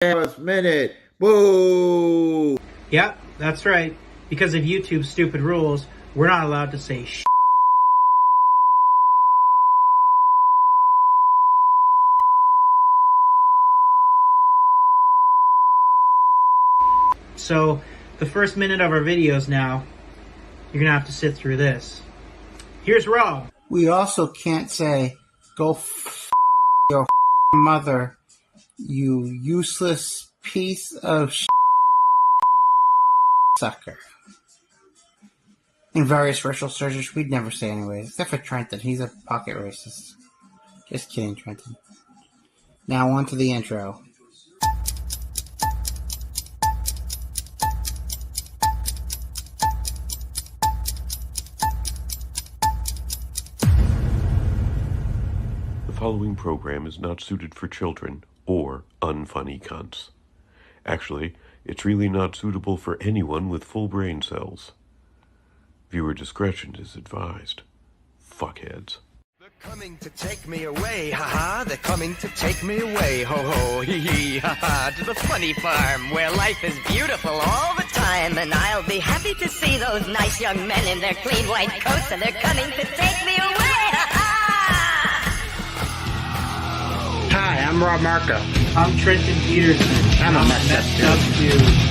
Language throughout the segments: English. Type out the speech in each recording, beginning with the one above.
First minute. Boo! Yep, that's right. Because of YouTube's stupid rules, we're not allowed to say sh. So, the first minute of our videos now, you're gonna have to sit through this. Here's Rob. We also can't say, go f your mother, you useless piece of sucker. In various racial surges, we'd never say anyways, except for Trenton. He's a pocket racist. Just kidding, Trenton. Now on to the intro. The following program is not suited for children or unfunny cunts. Actually, it's really not suitable for anyone with full brain cells. Viewer discretion is advised. Fuckheads. They're coming to take me away, ha-ha. They're coming to take me away, ho-ho, hee-hee, ha-ha. To the funny farm where life is beautiful all the time. And I'll be happy to see those nice young men in their clean white coats. And they're coming to take me away, ha-ha. Hi, I'm Rob Marco. I'm Trenton Peterson. I'm a messed up dude.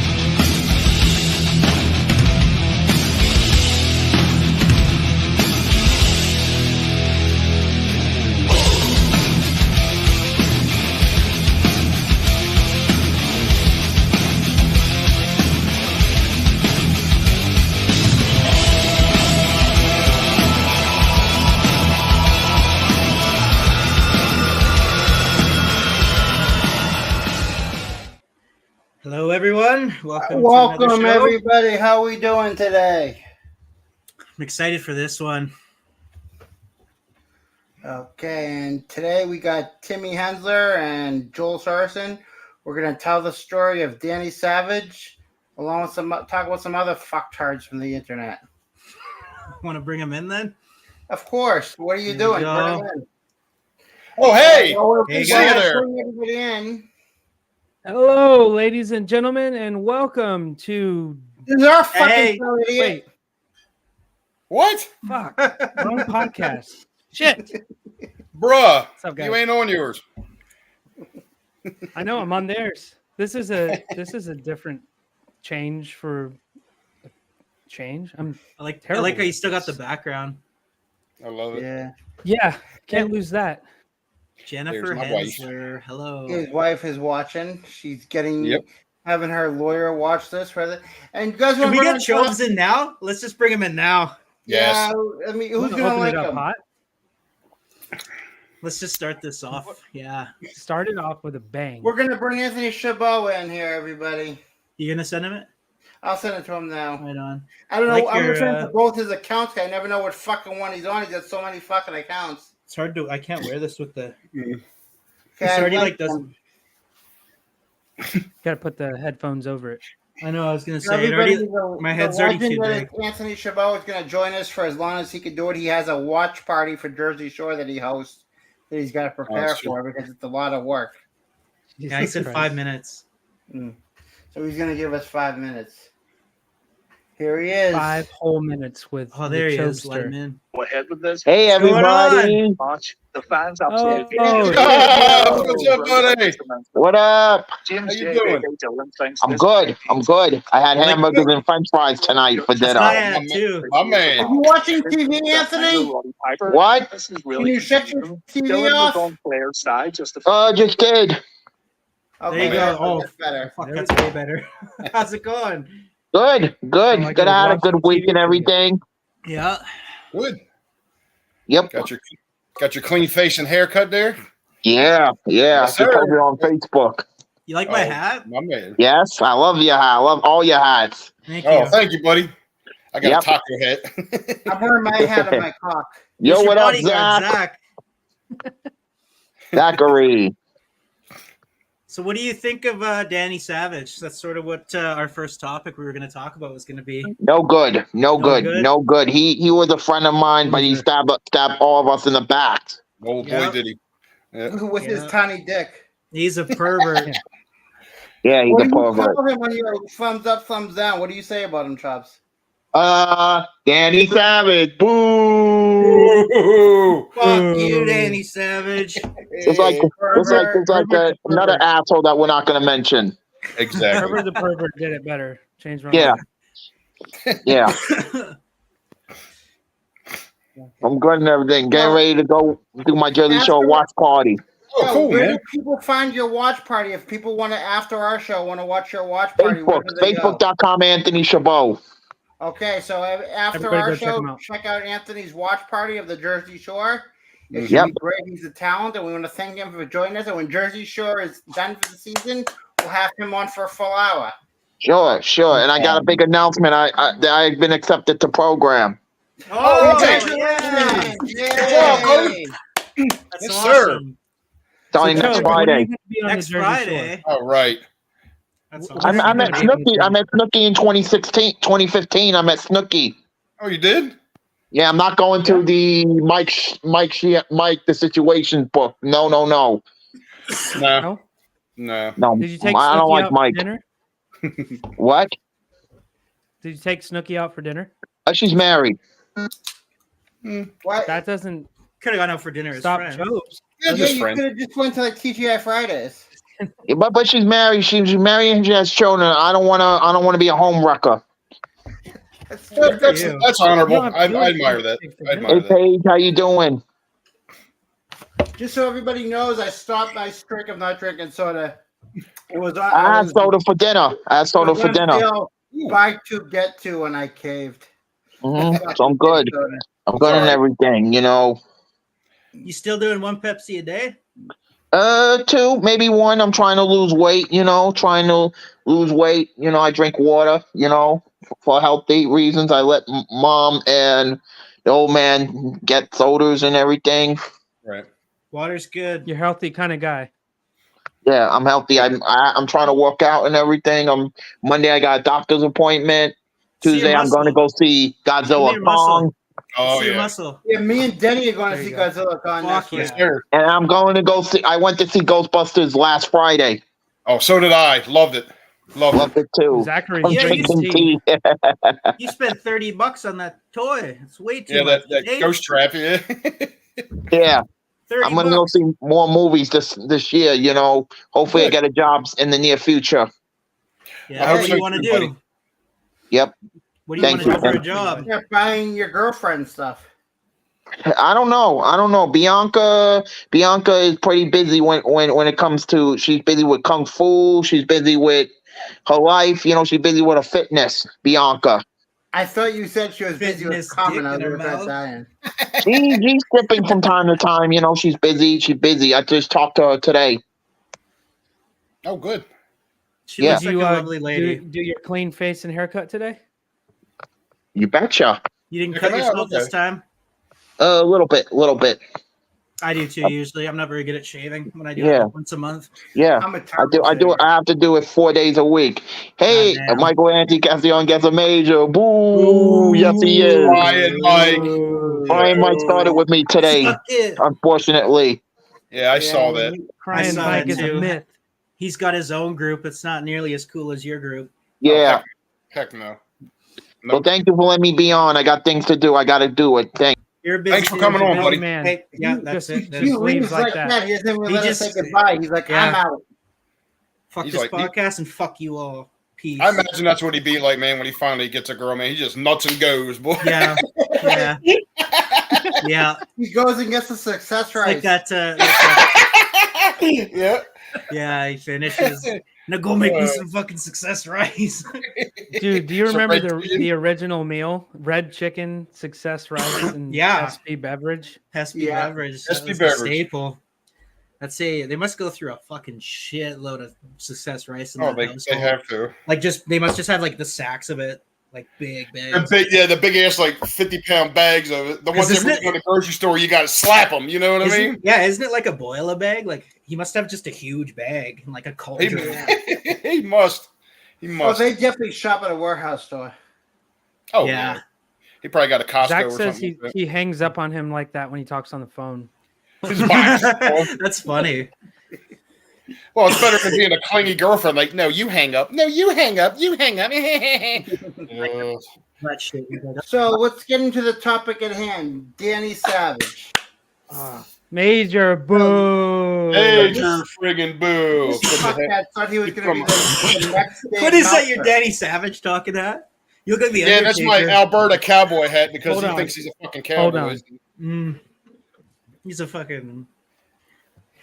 Hello, everyone. Welcome to another show. Everybody. How we doing today? I'm excited for this one. Okay, and today we got Timmy Hensler and Joel Sorensen. We're going to tell the story of Danny Savage, along with talk about some other fucktards from the internet. Want to bring him in then? Of course. What are you doing? Bring him in. Oh, hey! Hey, See you there. Bring everybody in. Hello, ladies and gentlemen, and welcome to. This is our fucking Wait, What? fuck, wrong podcast. Shit. Bruh, What's up, guys? you ain't on yours. I know I'm on theirs. This is a different change for change. I like Terrible. how you still got the background. I love it. Yeah. Can't lose that. Jennifer There's my wife. Hensler. Hello. His wife is watching. She's getting Yep. having her lawyer watch this for the. And you guys Can want we to get Chobes in now? Let's just bring him in now. Yes. Yeah, I mean, who's Wanna gonna open like it up him? hot? Let's just start this off. Yeah. Start it off with a bang. We're gonna bring Anthony Chabot in here, everybody. You gonna send him it? I'll send it to him now. Right on. I don't know. Like I'm your, referring to both his accounts. I never know what fucking one he's on. He's got so many fucking accounts. It's hard to. I can't wear this with the. Okay, It's already I like doesn't. Got to put the headphones over it. I know. I was gonna say it everybody, already. My head's already too big. Anthony Chabot is going to join us for as long as he can do it. He has a watch party for Jersey Shore that he hosts that he's got to prepare for because it's a lot of work. Yeah, I said 5 minutes. So he's going to give us 5 minutes. Here he is. 5 whole minutes with. Oh, there the he is. Chobster. Let him in. Go ahead with this. Hey, What's going everybody. Watch the fans absolutely. Oh, what's up, buddy? What up? James How you J. doing? Dylan thinks I'm this- good. I'm good. I had hamburgers and french fries tonight for I dinner. had too. My Are man. you watching TV, Anthony? What? This is Can really you shut your TV Dylan off? was on player's side just a Just did. Okay, There you go. Oh, that's better. Fuck, that's way better. How's it going? Good. Good. like Good. I I had a was good watching week TV and everything. Yeah. Good. Yep. Got your clean face and haircut there? Yeah. Yeah. Yes, You sir. posted on Facebook. You like my hat? My man. Yes. I love your hat. I love all your hats. Thank you. Oh, thank you, buddy. I got Yep. a taco hat. I'm wearing my hat on my cock. Yo, Who's your what up, bodyguard, Zach? Zach? Zachary. So what do you think of Danny Savage? That's sort of what our first topic we were going to talk about was going to be. No good. No good. good? No good. He was a friend of mine, but he stabbed all of us in the back. Oh, boy, Yep. did he. Yeah. With his tiny dick. He's a pervert. Yeah, he's What a do you pervert. call him when you're thumbs up, thumbs down? What do you say about him, Chops? Danny Savage. Boo! Ooh. Fuck you, Danny Savage. Just like Pervert. another asshole that we're not going to mention. Exactly. Herbert the pervert did it better. Changed my Yeah, mind. yeah. I'm good and everything. Getting ready to go do my Jersey Shore watch party. Oh, Yo, cool, where man. do people find your watch party? If people want to, after our show, want to watch your watch party, where Facebook, do they go? Facebook.com Anthony Chabot. Okay, so after Everybody our go check show, him out. check out Anthony's watch party of the Jersey Shore. It should Yep. be great. He's a talent, and we want to thank him for joining us. And when Jersey Shore is done for the season, we'll have him on for a full hour. Sure. And I got a big announcement. I've been accepted to program. Oh, okay. yeah. Good job, buddy. That's Yes, awesome. sir. Starting So, next Joe, when are you Friday. gonna be on the Next Jersey Friday. All right. That's Shore? awesome. I met Gonna be Snooki. I met Snooki in 2015. I met Snooki. Oh, you did? Yeah, I'm not going to the Mike the Situation book. No. No. No? No. No, Did you take I don't Snooki like out Mike. for dinner? What? Did you take Snooki out for dinner? She's married. What? That doesn't Could have gone out for dinner as stop friends. jokes. Yeah, Yeah, just you friends. could have just went to like TGI Fridays. But she's married. She's married and she has children. I don't wanna be a home wrecker. That's That's you. honorable. You don't I have to do admire it. that. Take the I dinner. Hey admire that. Paige, how you doing? Just so everybody knows, I stopped my streak of not drinking soda. It was on. I had soda for dinner. Buy to get to, and I caved. So I'm good. I'm good in everything, You still doing one Pepsi a day? 2, maybe 1. I'm trying to lose weight, I drink water, for healthy reasons. I let mom and the old man get sodas and everything. Right. Water's good. You're a healthy kind of guy. Yeah, I'm healthy. I'm trying to work out and everything. Monday I got a doctor's appointment. See your Tuesday I'm going to go see Godzilla your muscle. Kong, Oh, See your yeah. muscle. Yeah, me and Denny are going There to see you go. Godzilla Con Fuck next week. Yes, sir. and I'm going to go see. I went to see Ghostbusters last Friday. Oh, so did I. Loved it. Loved it too. Zachary, I'm Yeah, you drinking see. tea. You spent $30 on that toy. It's way too Yeah, much. that Hey, ghost trap. Yeah. Yeah, 30 I'm gonna go bucks. see more movies this year. Hopefully I Good. get a job in the near future. Yeah, I hope what do so you want to too, do? buddy. Yep. What do you Thank want to do you. for a job? Yeah, buying your girlfriend stuff. I don't know. Bianca is pretty busy when it comes to. She's busy with kung fu. She's busy with her life. She's busy with her fitness. Bianca. I thought you said she was busy with Fitness cum, dick and I in her was gonna mouth. dying. She's sipping from time to time. She's busy. She's busy. I just talked to her today. Oh, good. She Yeah. looks like a lovely lady. do your clean face and haircut today? You betcha. You didn't Check cut it out, yourself this okay. time? A little bit. I do too, usually. I'm not very good at shaving when I do Yeah. it once a month. Yeah. I'm a I terrible do. shaver. I have to do it 4 days a week. Hey, Goddamn. Michael Anti-Cassian gets a major. Boo! Yes, he is. Brian, Mike. Brian Mike started with me today. Suck it. Unfortunately, Yeah, I saw that. Crying saw Mike that is a too. myth. He's got his own group. It's not nearly as cool as your group. yeah. Heck no. Well, thank you for letting me be on. I got things to do. I got to do it. Thank. You're a busy. Thanks for coming you're a on, busy buddy. Man, Hey, yeah, you that's just- it. you That's He just leaves leaves like like that. that. He doesn't even He let us just- say goodbye. He's like, Yeah. I'm out. Fuck He's this like- podcast and fuck you all. Peace. I imagine that's what he'd be like, man, when he finally gets a girl, man. He just nuts and goes, boy. Yeah, yeah, yeah. He goes and gets the success It's right. like that. Yeah. Yeah, he finishes. Now go make me some fucking success rice. Dude, do you So remember red chicken? the original meal? Red chicken, success rice, and Yeah. SP beverage. SP Yeah. beverage. SP That was a beverage. staple. I'd say they must go through a fucking shitload of success rice in Oh, that they household. have to. Like they must just have like the sacks of it, like big The bags. big ass, like 50-pound bags of it. The ones Isn't that it- go to the grocery store, you got to slap them. You know what I mean? Isn't it like a boil a bag? Like he must have just a huge bag and like a He, cauldron. he must. He Oh, must. they definitely shop at a warehouse store. Oh, Yeah. yeah. He probably got a Costco Zach or says something. he hangs up on him like that when he talks on the phone. His box. That's funny. Well, it's better than being a clingy girlfriend. Like, no, you hang up. No, you hang up. You hang up. That shit. So let's get into the topic at hand. Danny Savage. Major boo. Major friggin' boo. This fuckhead thought he was going to be the next Dave What is that? Meltzer. Your Danny Savage talking at? You look like the Yeah, that's my Undertaker. Alberta cowboy hat because Hold he on. thinks he's a fucking Hold cowboy. on. He's a fucking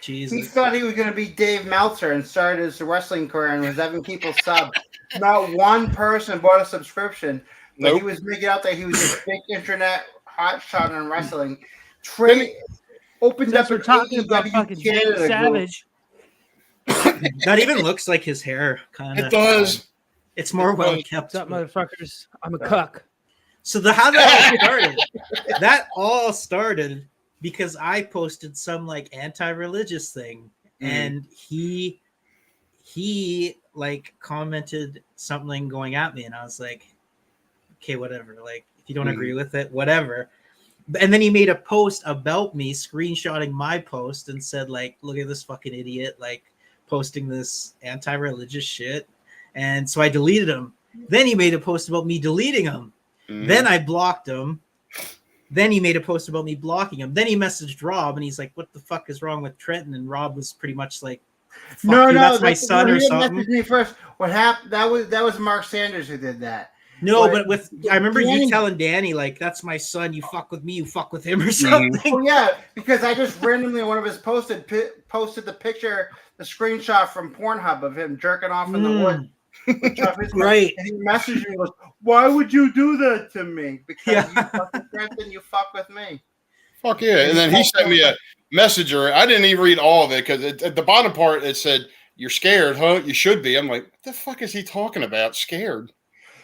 He Jesus. thought he was going to be Dave Meltzer and started his wrestling career and was having people sub. Not one person bought a subscription, but Nope. he was making out that he was a big internet hotshot in wrestling. Opened Since up we're an talking about AEW fucking Danny Canada group. Savage, That even looks like his hair, kind of. It does. It's more It well does. kept. what's up, motherfuckers? I'm a cuck. So how that all started? That all started because I posted some like anti-religious thing, and he like commented something going at me, and I was like, okay, whatever. Like, if you don't agree with it, whatever. And then he made a post about me, screenshotting my post, and said like, look at this fucking idiot, like posting this anti-religious shit. And so I deleted him. Then he made a post about me deleting him. Then I blocked him. Then he made a post about me blocking him. Then he messaged Rob, and he's like, what the fuck is wrong with Trenton? And Rob was pretty much like, fuck No, you, no, that's my son or he something. messaged me first. What happened? That was Mark Sanders who did that. No, But but I remember Danny- you telling Danny, like, that's my son. You fuck with me, you fuck with him or something. Oh yeah, because I just randomly one of his posted the picture, the screenshot from Pornhub of him jerking off in the woods. Right. And he messaged me and goes, "Why would you do that to me? Because Yeah. you fuck with Trenton, you fuck with me." Fuck yeah. And then he sent me a messenger. I didn't even read all of it because at the bottom part it said, "You're scared, huh? You should be." I'm like, what the fuck is he talking about? Scared.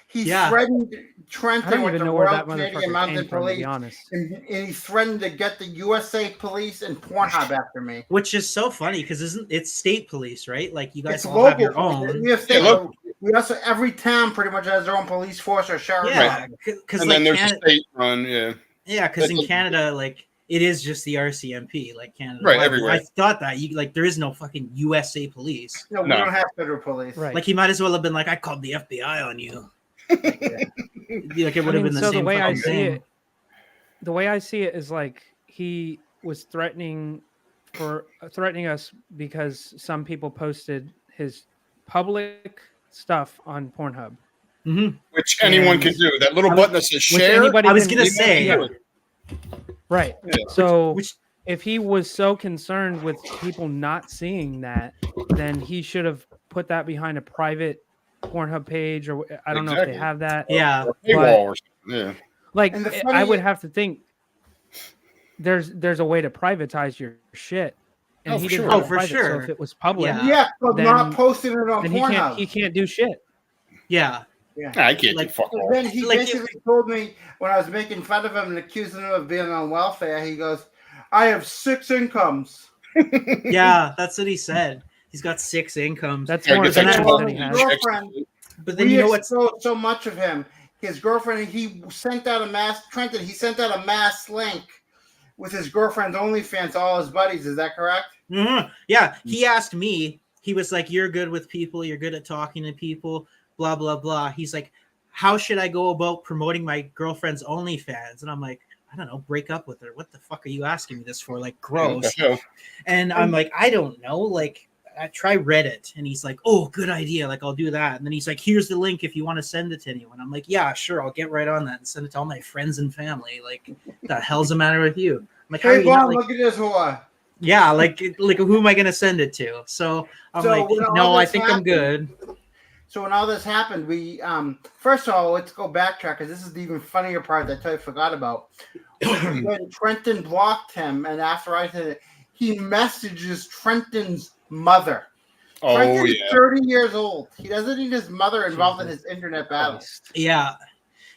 He Yeah. threatened I Trenton don't with even the know where Royal that Canadian motherfucker Mountain came from, to be Police, honest. and he threatened to get the USA Police and Pornhub after me. Which is so funny because it's state police, right? Like you guys It's all have your local. own. We have state. local. We also every town pretty much has their own police force or sheriff. Yeah, because And like then there's Canada, a state run, yeah. yeah, because in That's- Canada, like it is just the RCMP, like Canada. Right, Why- everywhere. I thought that you like there is no fucking USA police. No, we No. don't have federal police. Right. Like he might as well have been like, I called the FBI on you. Like it would have been the so same the way I fucking see thing. it, the way I see it is like he was threatening us because some people posted his public stuff on Pornhub. Which anyone And- can do. That little button that says Which share. anybody I was can- gonna say, yeah. Right. Yeah. So which if he was so concerned with people not seeing that, then he should have put that behind a private Pornhub page, or I don't know if Exactly. they have that. yeah, Or paywall or something. Yeah. Like And the I funny- would have to think there's a way to privatize your shit, and Oh, he for didn't sure. have Oh, it for private. sure. So if it was public, Yeah. Yeah, but Then- not posting it on then he Pornhub. can't do shit. yeah. I can't Like- do fuck So all. then he Like, basically told me when I was making fun of him and accusing him of being on welfare, he goes, "I have 6 incomes." Yeah, that's what he said. He's got 6 incomes. That's Yeah, more it's than like anybody 12 has. Girlfriend, but then we you know what's exposed so much of him. His girlfriend, he sent out a mass. Trenton, he sent out a mass link with his girlfriend's OnlyFans to all his buddies. Is that correct? Yeah, he asked me. He was like, "You're good with people. You're good at talking to people. Blah blah blah." He's like, "How should I go about promoting my girlfriend's OnlyFans?" And I'm like, "I don't know. Break up with her. What the fuck are you asking me this for? Like, gross." Yeah. And I'm like, "I don't know. Like, I try Reddit." And he's like, "Oh, good idea. Like, I'll do that." And then he's like, "Here's the link if you want to send it to anyone." I'm like, "Yeah, sure. I'll get right on that and send it to all my friends and family." Like, what the hell's the matter with you? I'm like, "How are Hey, you not, Bob, like, look at this whore. yeah, like who am I gonna send it to?" So I'm So like, when all "No, I this think I'm happened- good." So when all this happened, we first of all, let's go backtrack because this is the even funnier part that I totally forgot about. When Trenton blocked him, and after I said it, he messages Trenton's mother. Oh, Trenton's yeah. 30 years old. He doesn't need his mother involved in his internet battles. Yeah.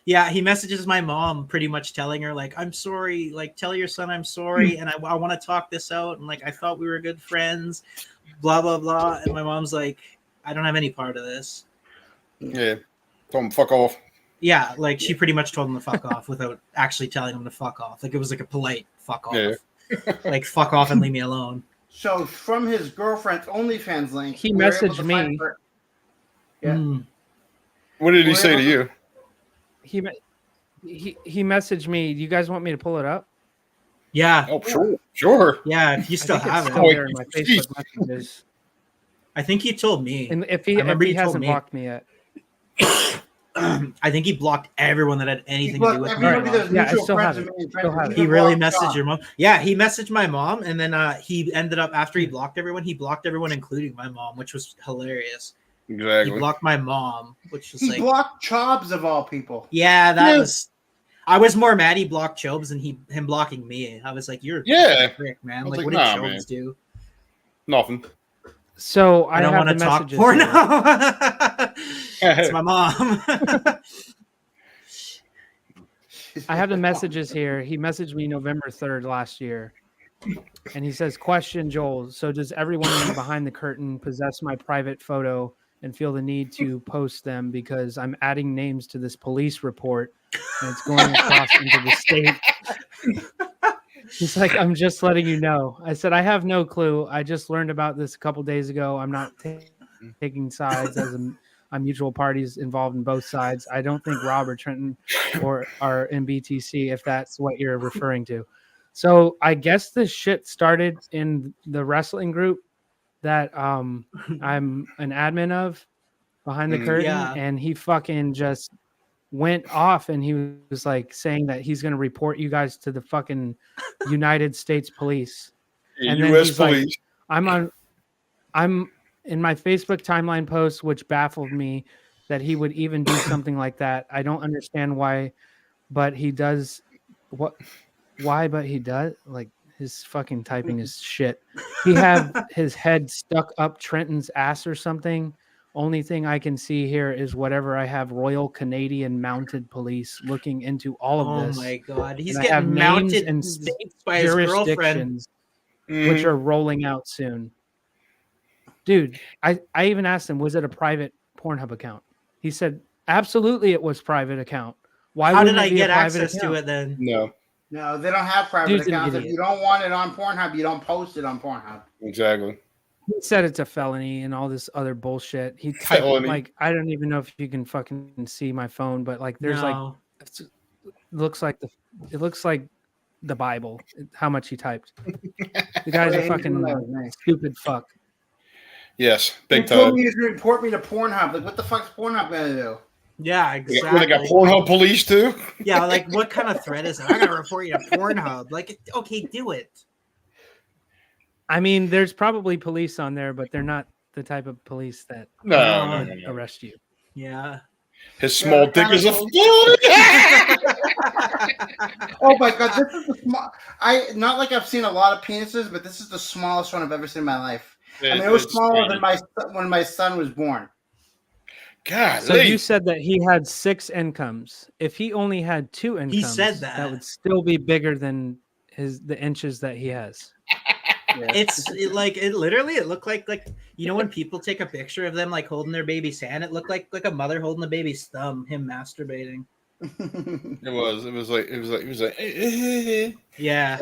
Yeah, he messages my mom pretty much telling her, like, "I'm sorry, like, tell your son I'm sorry, and I want to talk this out, and, like, I thought we were good friends, blah, blah, blah." And my mom's like, "I don't have any part of this." Yeah. Told him fuck off. Yeah, like, she pretty much told him to fuck off without actually telling him to fuck off. Like, it was like a polite fuck off. Yeah. Like, fuck off and leave me alone. So from his girlfriend's OnlyFans link, He we were able messaged to me. find her- Yeah. What did he We're say able to you? He messaged me. Do you guys want me to pull it up? Yeah. Oh, sure. Yeah, if you still I think have it's it. still there in my Jeez. Facebook messages. I think he told me. And if I he remember you told hasn't me. blocked me yet. I think he blocked everyone that had anything to do with me. everybody that's Yeah, I mutual still friends have of it. me and Still friends. have it. He really blocked messaged John. your mom. Yeah, he messaged my mom, and then he ended up after he blocked everyone. He blocked everyone, including my mom, which was hilarious. He Exactly. blocked my mom, which was He like, blocked Chobs of all people. yeah, that Yeah. was. I was more mad he blocked Chobes than him blocking me. I was like, you're a Yeah. prick, man. I was Like, like, what did nah, Chobes man. do? Nothing. So I I don't have want the to talk messages. porno. here. It's my mom. I have the messages here. He messaged me November 3rd last year. And he says, question, Joel. So does everyone in the behind the curtain possess my private photo and feel the need to post them because I'm adding names to this police report and it's going across into the state? He's like, I'm just letting you know. I said, I have no clue. I just learned about this a couple days ago. I'm not taking sides as I'm mutual parties involved in both sides. I don't think Rob or Trenton are in BTC, if that's what you're referring to. So I guess this shit started in the wrestling group that I'm an admin of behind the curtain, Yeah. and he fucking just went off and he was like saying that he's going to report you guys to the fucking United States Police. And then U.S. he's like, Police. I'm in my Facebook timeline post, which baffled me that he would even do something like that. I don't understand why, but he does but he does. Like, his fucking typing is shit. He have his head stuck up Trenton's ass or something. Only thing I can see here is whatever I have Royal Canadian Mounted Police looking into all of Oh this. my god, he's And I have getting names mounted and state by his girlfriend. jurisdictions which are rolling out soon. Dude, I even asked him, was it a private Pornhub account? He said, absolutely it was private account. Why How wouldn't did I it be get a private access account? to it then? No. No, they don't have private Dude's an accounts. If idiot. you don't want it on Pornhub, you don't post it on Pornhub. Exactly. He said it's a felony and all this other bullshit. He typed Felony. like, I don't even know if you can fucking see my phone, but like there's No. it looks like the Bible, how much he typed. The guy's a fucking stupid fuck. Yes, big He told time. me he was going to report me to Pornhub. Like, what the fuck's Pornhub going to do? Yeah, They exactly. got Pornhub police too. Yeah, like what kind of threat is that? I gotta report you to Pornhub. Like, okay, do it. I mean, there's probably police on there, but they're not the type of police that No. arrest you. Yeah. His small dick is a. Oh my god, this is the small. Not like I've seen a lot of penises, but this is the smallest one I've ever seen in my life. I mean, it was smaller than when my son was born. God. So you said that he had 6 incomes. If he only had 2 incomes, He said that. would still be bigger than the inches that he has. It literally looked like you know when people take a picture of them like holding their baby's hand, it looked like a mother holding the baby's thumb, him masturbating. It was like Yeah.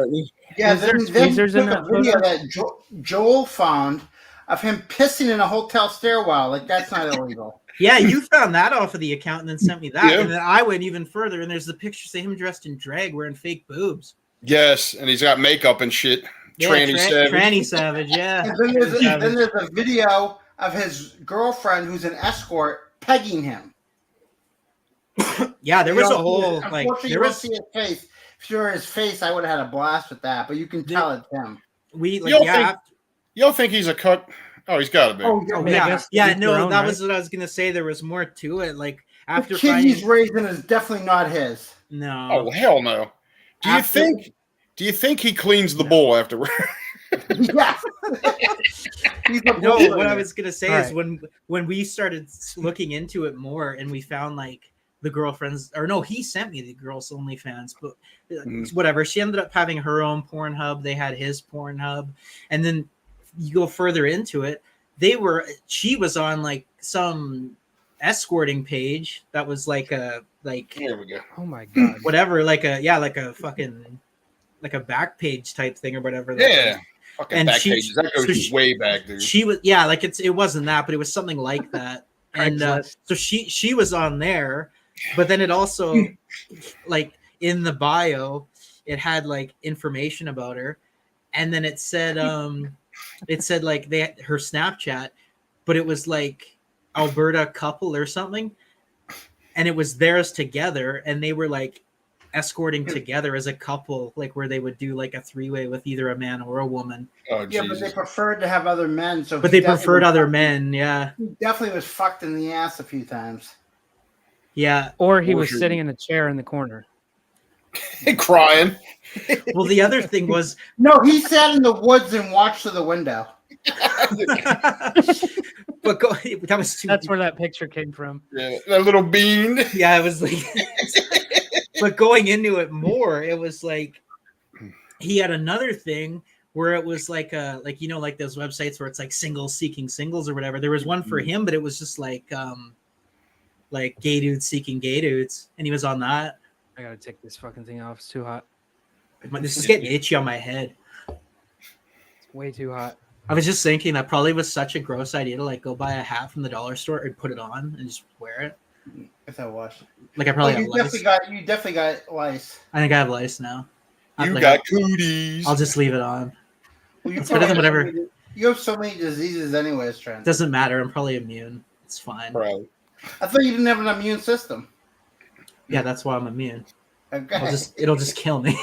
Yeah, Was there then tweezers in took a that video photo? that Joel found of him pissing in a hotel stairwell. Like, that's not illegal. Yeah, you found that off of the account and then sent me that. Yeah. And then I went even further and there's the pictures of him dressed in drag wearing fake boobs. yes, and he's got makeup and shit. Yeah, tranny savage, yeah. And then there's a video of his girlfriend, who's an escort, pegging him. Yeah, there You was a don't- whole unfortunately, you don't see his face. If you were his face, I would have had a blast with that. But you can tell it's him. Y'all think he's a cuck? Oh, he's got to be. Oh, Yeah, no, that was what I was gonna say. There was more to it. Like after the kid finding, he's raising is definitely not his. no. Oh hell no! Do you think he cleans the bowl afterward? Yeah. No, what I was gonna say All is right. when we started looking into it more and we found like the girlfriends, or no, he sent me the girls' OnlyFans, but whatever. She ended up having her own Pornhub. They had his Pornhub, and then you go further into it. She was on like some escorting page that was like Here we go. Oh my god. whatever, like a fucking like a back page type thing or whatever. Yeah. Fucking And back she- pages. That goes so she- way back, dude. She was like it wasn't that, but it was something like that. And Craigslist. so she was on there, but then it also like in the bio it had like information about her, and then it said like her Snapchat, but it was like Alberta couple or something, and it was theirs together, and they were like escorting together as a couple, like where they would do like a three-way with either a man or a woman. Oh, Yeah, but Jesus. they preferred to have other men. So But he they preferred definitely- other men. Yeah, He definitely was fucked in the ass a few times. yeah. Or he was Bullshit. sitting in a chair in the corner. Crying. Well, the other thing was, No, he sat in the woods and watched through the window. but that was too. That's where that picture came from. Yeah, that little bean. Yeah, it was like. But going into it more, it was like he had another thing where it was like like those websites where it's like singles seeking singles or whatever. There was one for him, but it was just like gay dudes seeking gay dudes, and he was on that. I gotta take this fucking thing off. It's too hot. This is getting itchy on my head. It's way too hot. I was just thinking that probably was such a gross idea to like go buy a hat from the dollar store and put it on and just wear it. If I watch. Like I probably Oh, have lice. you definitely got lice. I think I have lice now. You Like, got cooties. I'll just leave it on. Well, It's better than whatever. You have so many diseases, anyways, Trent. Doesn't matter. I'm probably immune. It's fine. Bro. I thought you didn't have an immune system. Yeah, that's why I'm immune. Okay. It'll just kill me.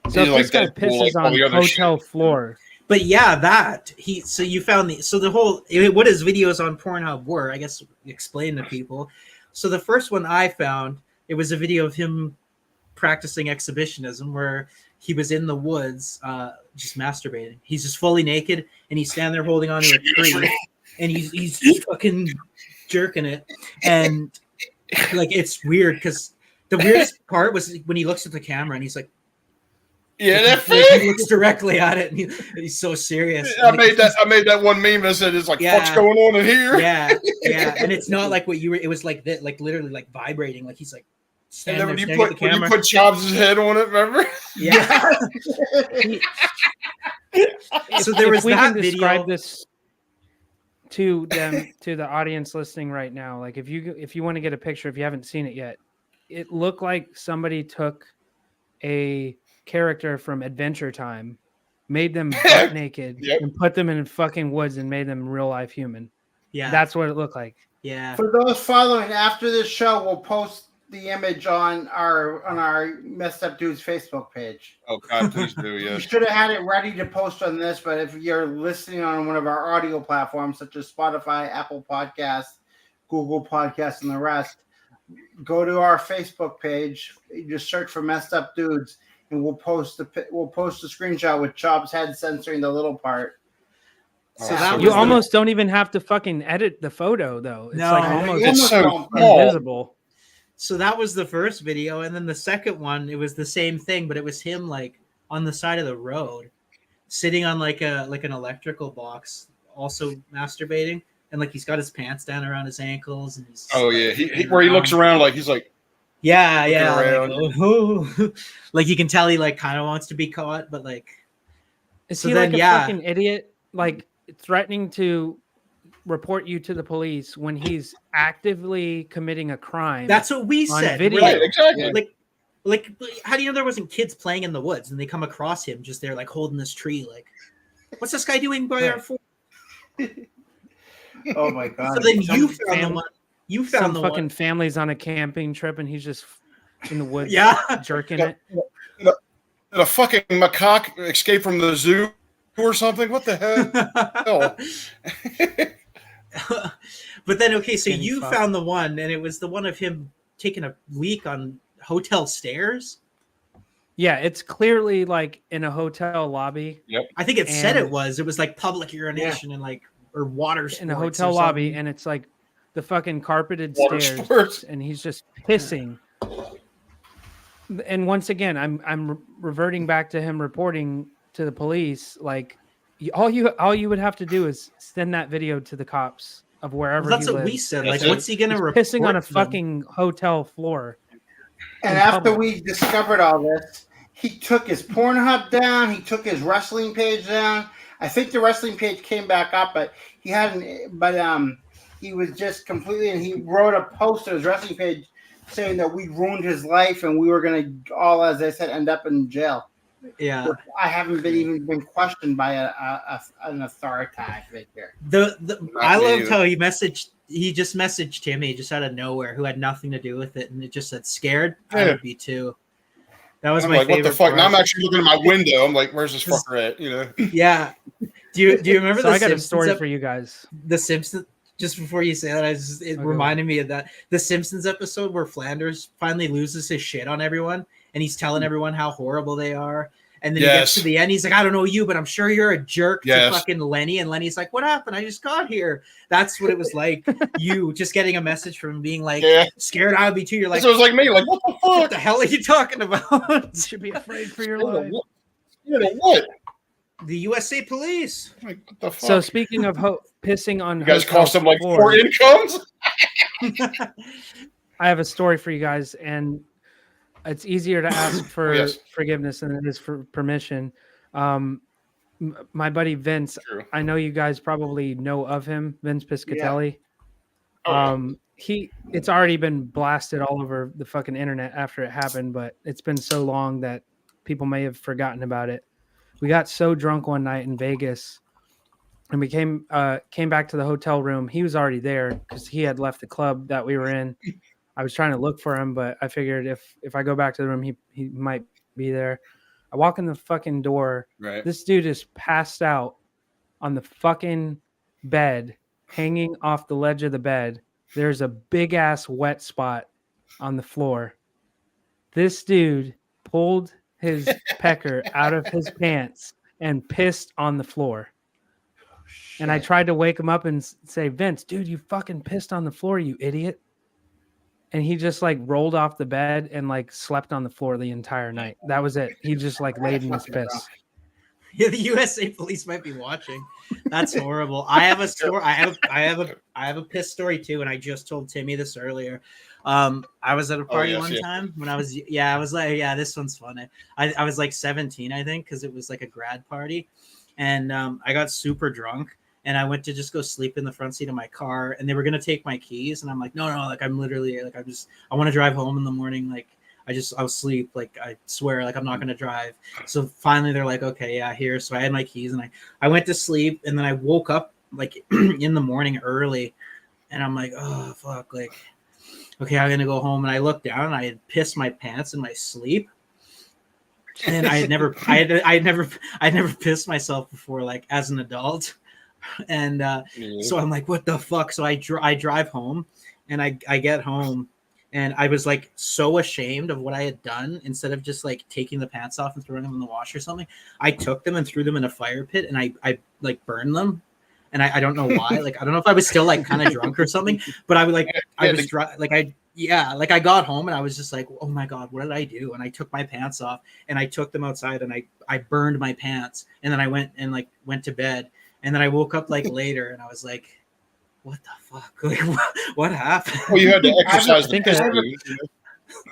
So if He's this guy like Deadpool, like pisses all on the other hotel floor, But yeah, so you found the whole what his videos on Pornhub were. I guess explain to people. So the first one I found, it was a video of him practicing exhibitionism where he was in the woods just masturbating. He's just fully naked and he's standing there holding onto a tree and he's just fucking jerking it. And like it's weird because the weirdest part was when he looks at the camera and he's like, yeah, that he looks directly at it and he's so serious. I made that one meme that said it's like what's going on in here? Yeah, and it's not like what you were. It was like that, like literally like vibrating. Like he's like And then when you standing at the put camera. Chops' head on it, remember? Yeah. So there was we that can describe video. this to them, to the audience listening right now. Like if you want to get a picture, if you haven't seen it yet, it looked like somebody took a character from Adventure Time, made them butt naked, and put them in fucking woods and made them real life human. Yeah, that's what it looked like. Yeah. For those following after this show, we'll post the image on our Messed Up Dudes Facebook page. Oh God, please do, We yeah. should have had it ready to post on this, but if you're listening on one of our audio platforms such as Spotify, Apple Podcasts, Google Podcasts, and the rest, go to our Facebook page. You just search for Messed Up Dudes, and we'll post a screenshot with Chop's head censoring the little part. So that You was almost don't even have to fucking edit the photo though. It's No, like almost it's so small. invisible. So that was the first video, and then the second one, it was the same thing, but it was him like on the side of the road, sitting on like an electrical box, also masturbating, and like he's got his pants down around his ankles, and he's Oh yeah, where he looks around like he's like yeah, looking like, oh. Like you can tell he like kind of wants to be caught, but like Is so he then, like a yeah. fucking idiot? Like threatening to report you to the police when he's actively committing a crime. That's what we on said. video. Right, exactly. Like, how do you know there wasn't kids playing in the woods and they come across him just there, like holding this tree? Like, what's this guy doing by our fort? Oh my god! So then you Some found the fam- one. You Some found the fucking one. family's on a camping trip and he's just in the woods, Yeah. jerking it. Did a fucking macaque escape from the zoo or something? What the hell? But then, okay, so Skinny you fuck. found the one, and it was the one of him taking a leak on hotel stairs. Yeah, it's clearly like in a hotel lobby I think it said And- it was. It was like public urination and like or water in a sports hotel or lobby, something. and it's like the fucking carpeted Water stairs, sports. and he's just pissing. And once again, I'm reverting back to him reporting to the police. Like all you would have to do is send that video to the cops of wherever. Well, that's he what we lives. said. That's Like, it. what's he gonna He's report pissing on a to them? fucking hotel floor. And in after public. we discovered all this, he took his Pornhub down. He took his wrestling page down. I think the wrestling page came back up, but he hadn't. But he was just completely. And he wrote a post on his wrestling page saying that we ruined his life and we were going to all, as I said, end up in jail. Yeah, I haven't been questioned by an authoritative figure. I loved how he just messaged Timmy just out of nowhere, who had nothing to do with it, and it just said scared. I would be too. That was my favorite. What the fuck? Now I'm actually looking at my window. I'm like, where's this fucker at? You know? Yeah. Do you remember So the I got Simpsons a story for you guys. The Simpsons. Just before you say that, it reminded me of that the Simpsons episode where Flanders finally loses his shit on everyone, and he's telling everyone how horrible they are. And then he gets to the end, he's like, I don't know you, but I'm sure you're a jerk to fucking Lenny. And Lenny's like, what happened? I just got here. That's what it was like. You just getting a message from being like, scared I would be too. You're like, so it was like me, like, what the fuck? What the hell are you talking about? You should be afraid for your life. You know what? The USA Police. Like, what the fuck? So speaking of pissing on, you guys cost them like 4 incomes. I have a story for you guys, and it's easier to ask for forgiveness than it is for permission. My buddy Vince, I know you guys probably know of him, Vince Piscatelli. It's already been blasted all over the fucking internet after it happened, but it's been so long that people may have forgotten about it. We got so drunk one night in Vegas, and we came back to the hotel room. He was already there because he had left the club that we were in. I was trying to look for him, but I figured if I go back to the room, he might be there. I walk in the fucking door. Right. This dude is passed out on the fucking bed, hanging off the ledge of the bed. There's a big ass wet spot on the floor. This dude pulled his pecker out of his pants and pissed on the floor. And I tried to wake him up and say, Vince, dude, you fucking pissed on the floor, you idiot. And he just like rolled off the bed and like slept on the floor the entire night. That was it. He just like laid in his piss. Yeah, the USA Police might be watching. That's horrible. I have a story. I have a piss story too, and I just told Timmy this earlier. I was at a party time when I was this one's funny. I was like 17, I think, because it was like a grad party, and I got super drunk. And I went to just go sleep in the front seat of my car, and they were gonna take my keys, and I'm like, no, like I'm literally like I want to drive home in the morning, like I'll sleep, like I swear, like I'm not gonna drive. So finally they're like, okay, yeah, here. So I had my keys, and I went to sleep, and then I woke up like in the morning early, and I'm like, oh fuck, like okay, I'm gonna go home, and I looked down, and I had pissed my pants in my sleep. And I had never pissed myself before, like as an adult. And so I'm like, what the fuck? So I drive home, and I get home, and I was like so ashamed of what I had done. Instead of just like taking the pants off and throwing them in the wash or something, I took them and threw them in a fire pit, and I like burned them. And I don't know why. Like I don't know if I was still like kind of drunk or something, but I was like I got home, and I was just like, oh my god, what did I do? And I took my pants off, and I took them outside, and I burned my pants, and then I went to bed. And then I woke up like later, and I was like, "What the fuck? Like, what happened?" Well, you had to exercise the piss.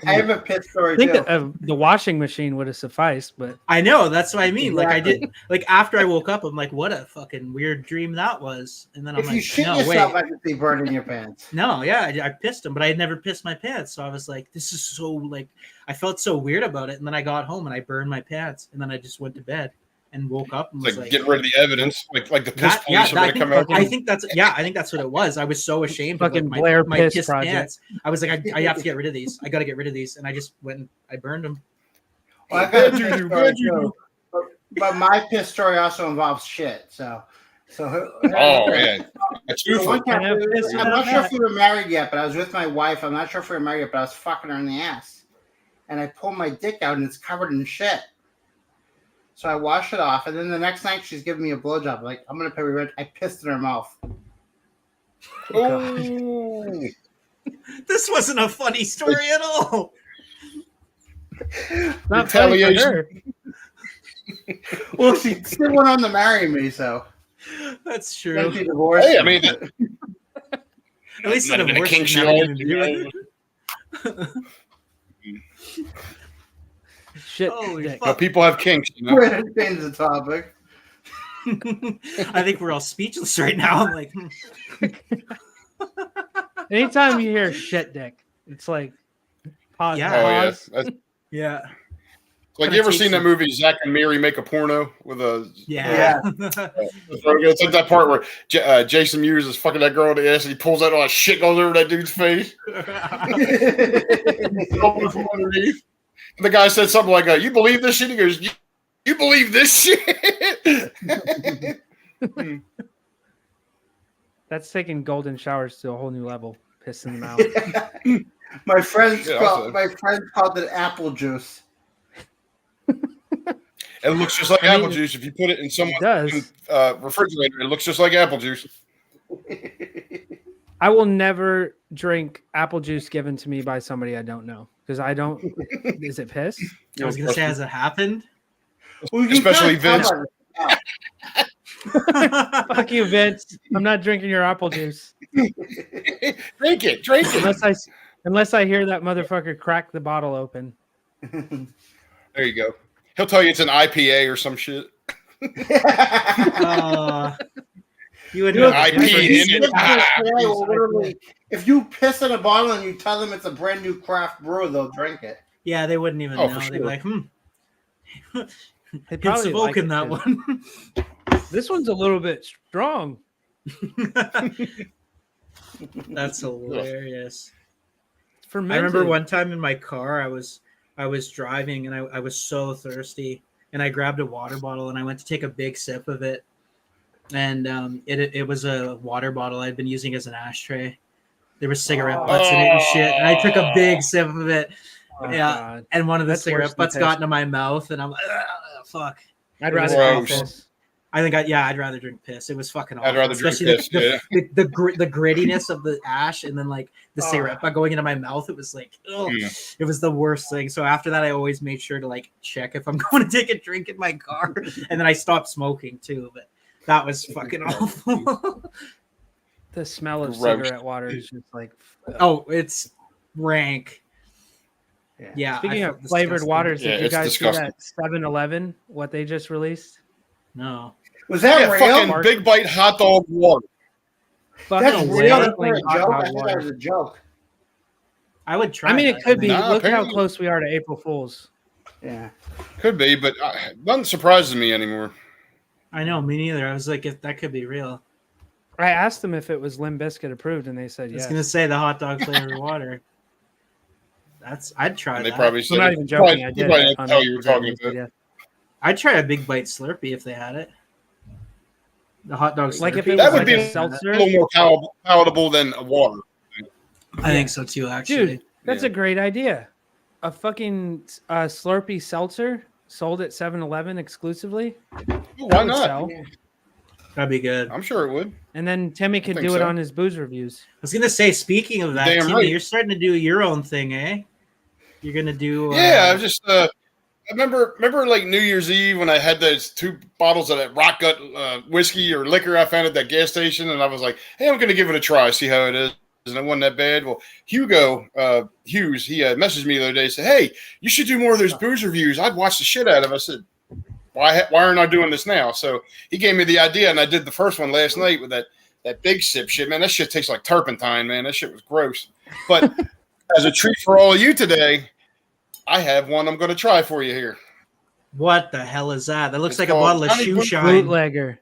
I have a piss story. I think the washing machine would have sufficed, but I know that's what I mean. Exactly. Like I did, like after I woke up, I'm like, "What a fucking weird dream that was." And then I'm if like, you shit "No, yourself, wait." I could see burning your pants. No, yeah, I pissed them, but I had never pissed my pants, so I was like, "This is so like," I felt so weird about it. And then I got home, and I burned my pants, and then I just went to bed. And woke up and was like get rid of the evidence, like the piss police yeah, are going to come out. I think that's what it was. I was so ashamed of Fucking like, Blair my piss piss project. pants. I was like, I have to get rid of these. I got to get rid of these, and I just went and I burned them. Well, I got a piss story too, but my piss story also involves shit. So Man, that's so one time, I'm not sure that. if we were married yet, but I was with my wife. I'm not sure if we were married yet, but I was fucking her in the ass, and I pulled my dick out, and it's covered in shit. So I washed it off, and then the next night she's giving me a blowjob. Like, I'm gonna pay rent. I pissed in her mouth. Oh, This wasn't a funny story at all. not funny for Retaliation. her. Well, she still went on to marry me, so That's then true. she divorced Hey, I me. mean, At least the might have been a divorce kink didn't she have anything to do owned. with it. Shit. Holy dick. But fuck. people have kinks, you know. We're gonna change the topic. I think we're all speechless right now. I'm like, Anytime you hear shit dick, it's like pause. Yeah. Oh yeah. pause. That's, yeah. like, Kinda you ever takes seen that you- movie Zack and Miri Make a Porno with a? Yeah. It's like that part where Jason Mewes is fucking that girl in the ass, and he pulls out all that shit goes over that dude's face. From underneath. And the guy said something like, "You believe this shit?" He goes, "You believe this shit?" That's taking golden showers to a whole new level. Pissing them out. My friends Yeah, called it apple juice. It looks just like I mean, apple juice. If you put it in someone's does. refrigerator, it looks just like apple juice. I will never drink apple juice given to me by somebody I don't know because I don't. Is it piss? I was gonna say, has it happened? Well, you Especially can't Vince. tell by the Fuck you, Vince. I'm not drinking your apple juice Drink it. unless I hear that motherfucker crack the bottle open. There you go. He'll tell you it's an IPA or some shit. You would You know. know, IP in it. literally, if you piss in a bottle and you tell them it's a brand new craft brew, they'll drink it. Yeah, they wouldn't even Oh, know. for They'd be sure. like, They It's probably like Savoke it that too. one. This one's a little bit strong. That's hilarious. For I remember one time in my car, I was driving and I was so thirsty, and I grabbed a water bottle and I went to take a big sip of it, and it was a water bottle I'd been using as an ashtray. There were cigarette butts in it and shit, and I took a big sip of it. Oh, Yeah, God. and one of the That's worse cigarette than butts piss. got into my mouth, and I'm like, fuck. I'd It was rather gross. drink piss. I think I'd rather drink piss. It was fucking awful. I'd rather drink Especially piss, the grittiness of the ash, and then like the Oh. cigarette butt going into my mouth. It was like, ugh, it was the worst thing. So after that, I always made sure to like check if I'm going to take a drink in my car, and then I stopped smoking too. But that was fucking awful. The smell of Gross. cigarette water is just like. Oh, it's rank. Yeah. Speaking I of felt flavored disgusting. waters, Yeah, did you it's guys disgusting. see that 7-Eleven? What they just released? No. Was that Yeah, real? fucking Big Bite hot dog water. Fucking That's way. real. That's sparkling not a hot joke. dog I thought that water. was a joke. I would try. I mean, that. it could be. Nah, Look how apparently- close we are to April Fools. Yeah. Could be, but nothing surprises me anymore. I know, me neither. I was like, if that could be real. I asked them if it was Limp Bizkit approved, and they said I was yes. gonna say the hot dog flavored water. I'd try And they that. probably I'm said not it. even joking. I You did. probably it didn't on tell you were April talking Fools, about. yeah. I'd try a Big Bite Slurpee if they had it. The hot dog Slurpee. Like if it That was would like be a a seltzer. little more palatable than a water. I think so too, actually. Dude, that's a great idea. A fucking Slurpee seltzer sold at 7-Eleven exclusively. Why That would not? sell. That'd be good. I I'm sure it would. And then Timmy could think do it so. on his booze reviews. was gonna say, speaking of that, Damn Timmy, right. you're starting to do your own thing, eh? You're gonna do. Yeah, I was just. I remember like New Year's Eve when I had those 2 bottles of that Rock Gut whiskey or liquor I found at that gas station, and I was like, "Hey, I'm going to give it a try, see how it is." And it wasn't that bad. Well, Hugo Hughes, he messaged me the other day, said, "Hey, you should do more of those booze reviews. I'd watch the shit out of." I said, "Why aren't I doing this now?" So he gave me the idea, and I did the first one last night with that big sip shit. Man, that shit tastes like turpentine, man. That shit was gross. But as a treat for all of you today, I have one I'm going to try for you here. What the hell is that? That looks It's like a called bottle of Johnny shoe Boot- shine. Bootlegger.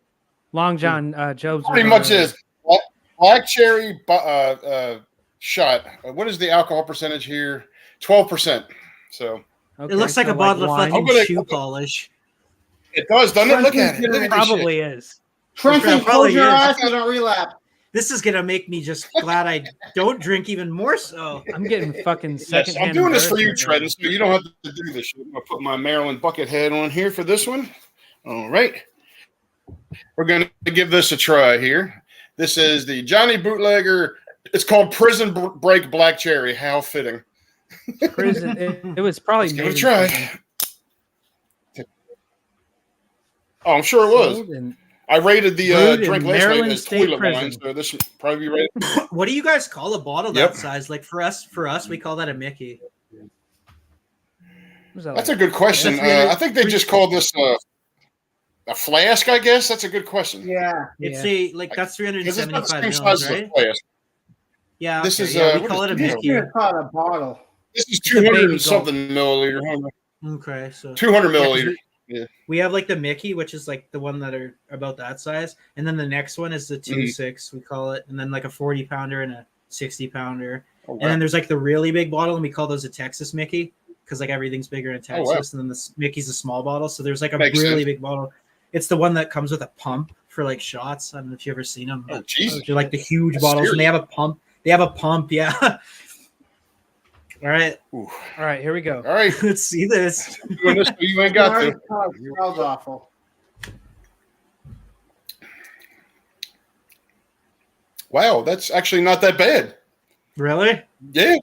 Long John Job's. Pretty much is black cherry shot. What is the alcohol percentage here? 12%. So Okay, It looks like so a bottle of wine. fucking I'm gonna- shoe polish. it does, doesn't it? Look at it. Look It at this shit. probably is. Trenton, Probably close your is. eyes so don't relapse. This is gonna make me just glad I don't drink even more so. I'm getting fucking Yes, second. I'm doing this for you, Trenton, so you don't have to do this shit. I'm going to put my Maryland bucket hat on here for this one. All right. We're going to give this a try here. This is the Johnny Bootlegger. It's called Prison Break Black Cherry. How fitting. Prison. It was probably Let's give it a made try. in prison. Oh, I'm sure it was. Sold in- I rated the Brewed in drink last Maryland night as State toilet wine, Prison. so this should probably be rated. What do you guys call a bottle Yep. that size? Like for us, we call that a Mickey. Was that That's like? a good question. I think they just called this a flask. I guess that's a good question. Yeah. It's Yeah. that's Because it's not the 375 same mils, size as right? a flask. Yeah. This okay, is yeah, we what call is it a this? Mickey. You call it a bottle. This is a 200 baby and something milliliter. Okay, so 200 yeah, 'cause milliliter. Yeah. we have like the Mickey, which is like the one that are about that size, and then the next one is the 2.6, we call it, and then like a 40 pounder and a 60 pounder, Oh, wow. and then there's like the really big bottle, and we call those a Texas Mickey because like everything's bigger in Texas, wow. and then the Mickey's a small bottle. So there's like a Makes really sense. big bottle. It's the one that comes with a pump for like shots. I don't know if you've ever seen them. Oh, But Jesus. they're like the huge That's bottles, and they serious. have a pump. They have a pump, yeah. All right, Ooh. All right, here we go. All right. let's see this. Doing this, you ain't got to. It smells awful. Wow, that's actually not that bad. Really? Yeah.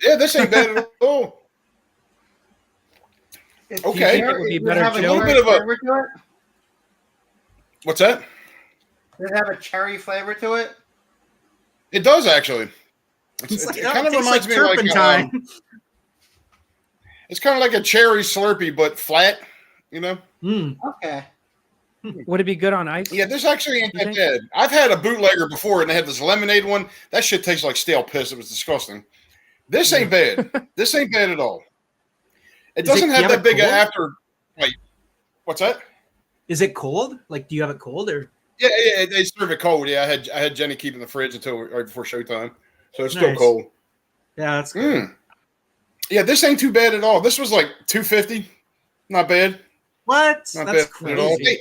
Yeah, this ain't bad at all. Okay. it would be Does it better have a chilled? cherry A little bit of a- flavor to it? What's that? Does it have a cherry flavor to it? It does actually. It's like, It oh, kind of tastes reminds like me like turpentine. it's kind of like a cherry Slurpee, but flat. You know? Mm. Okay. Would it be good on ice? Yeah, this actually ain't You that think? bad. I've had a bootlegger before, and they had this lemonade one. That shit tastes like stale piss. It was disgusting. This ain't bad. This ain't bad at all. It Is it- doesn't do you have have that it big cold? after. Wait, what's that? Is it cold? Like, do you have it cold or? Yeah, they serve it cold. Yeah, I had Jenny keep it in the fridge until right before showtime, so it's still Nice. cold. Yeah, that's good. Yeah, this ain't too bad at all. This was like $2.50. Not bad. What? Not That's bad at all. crazy.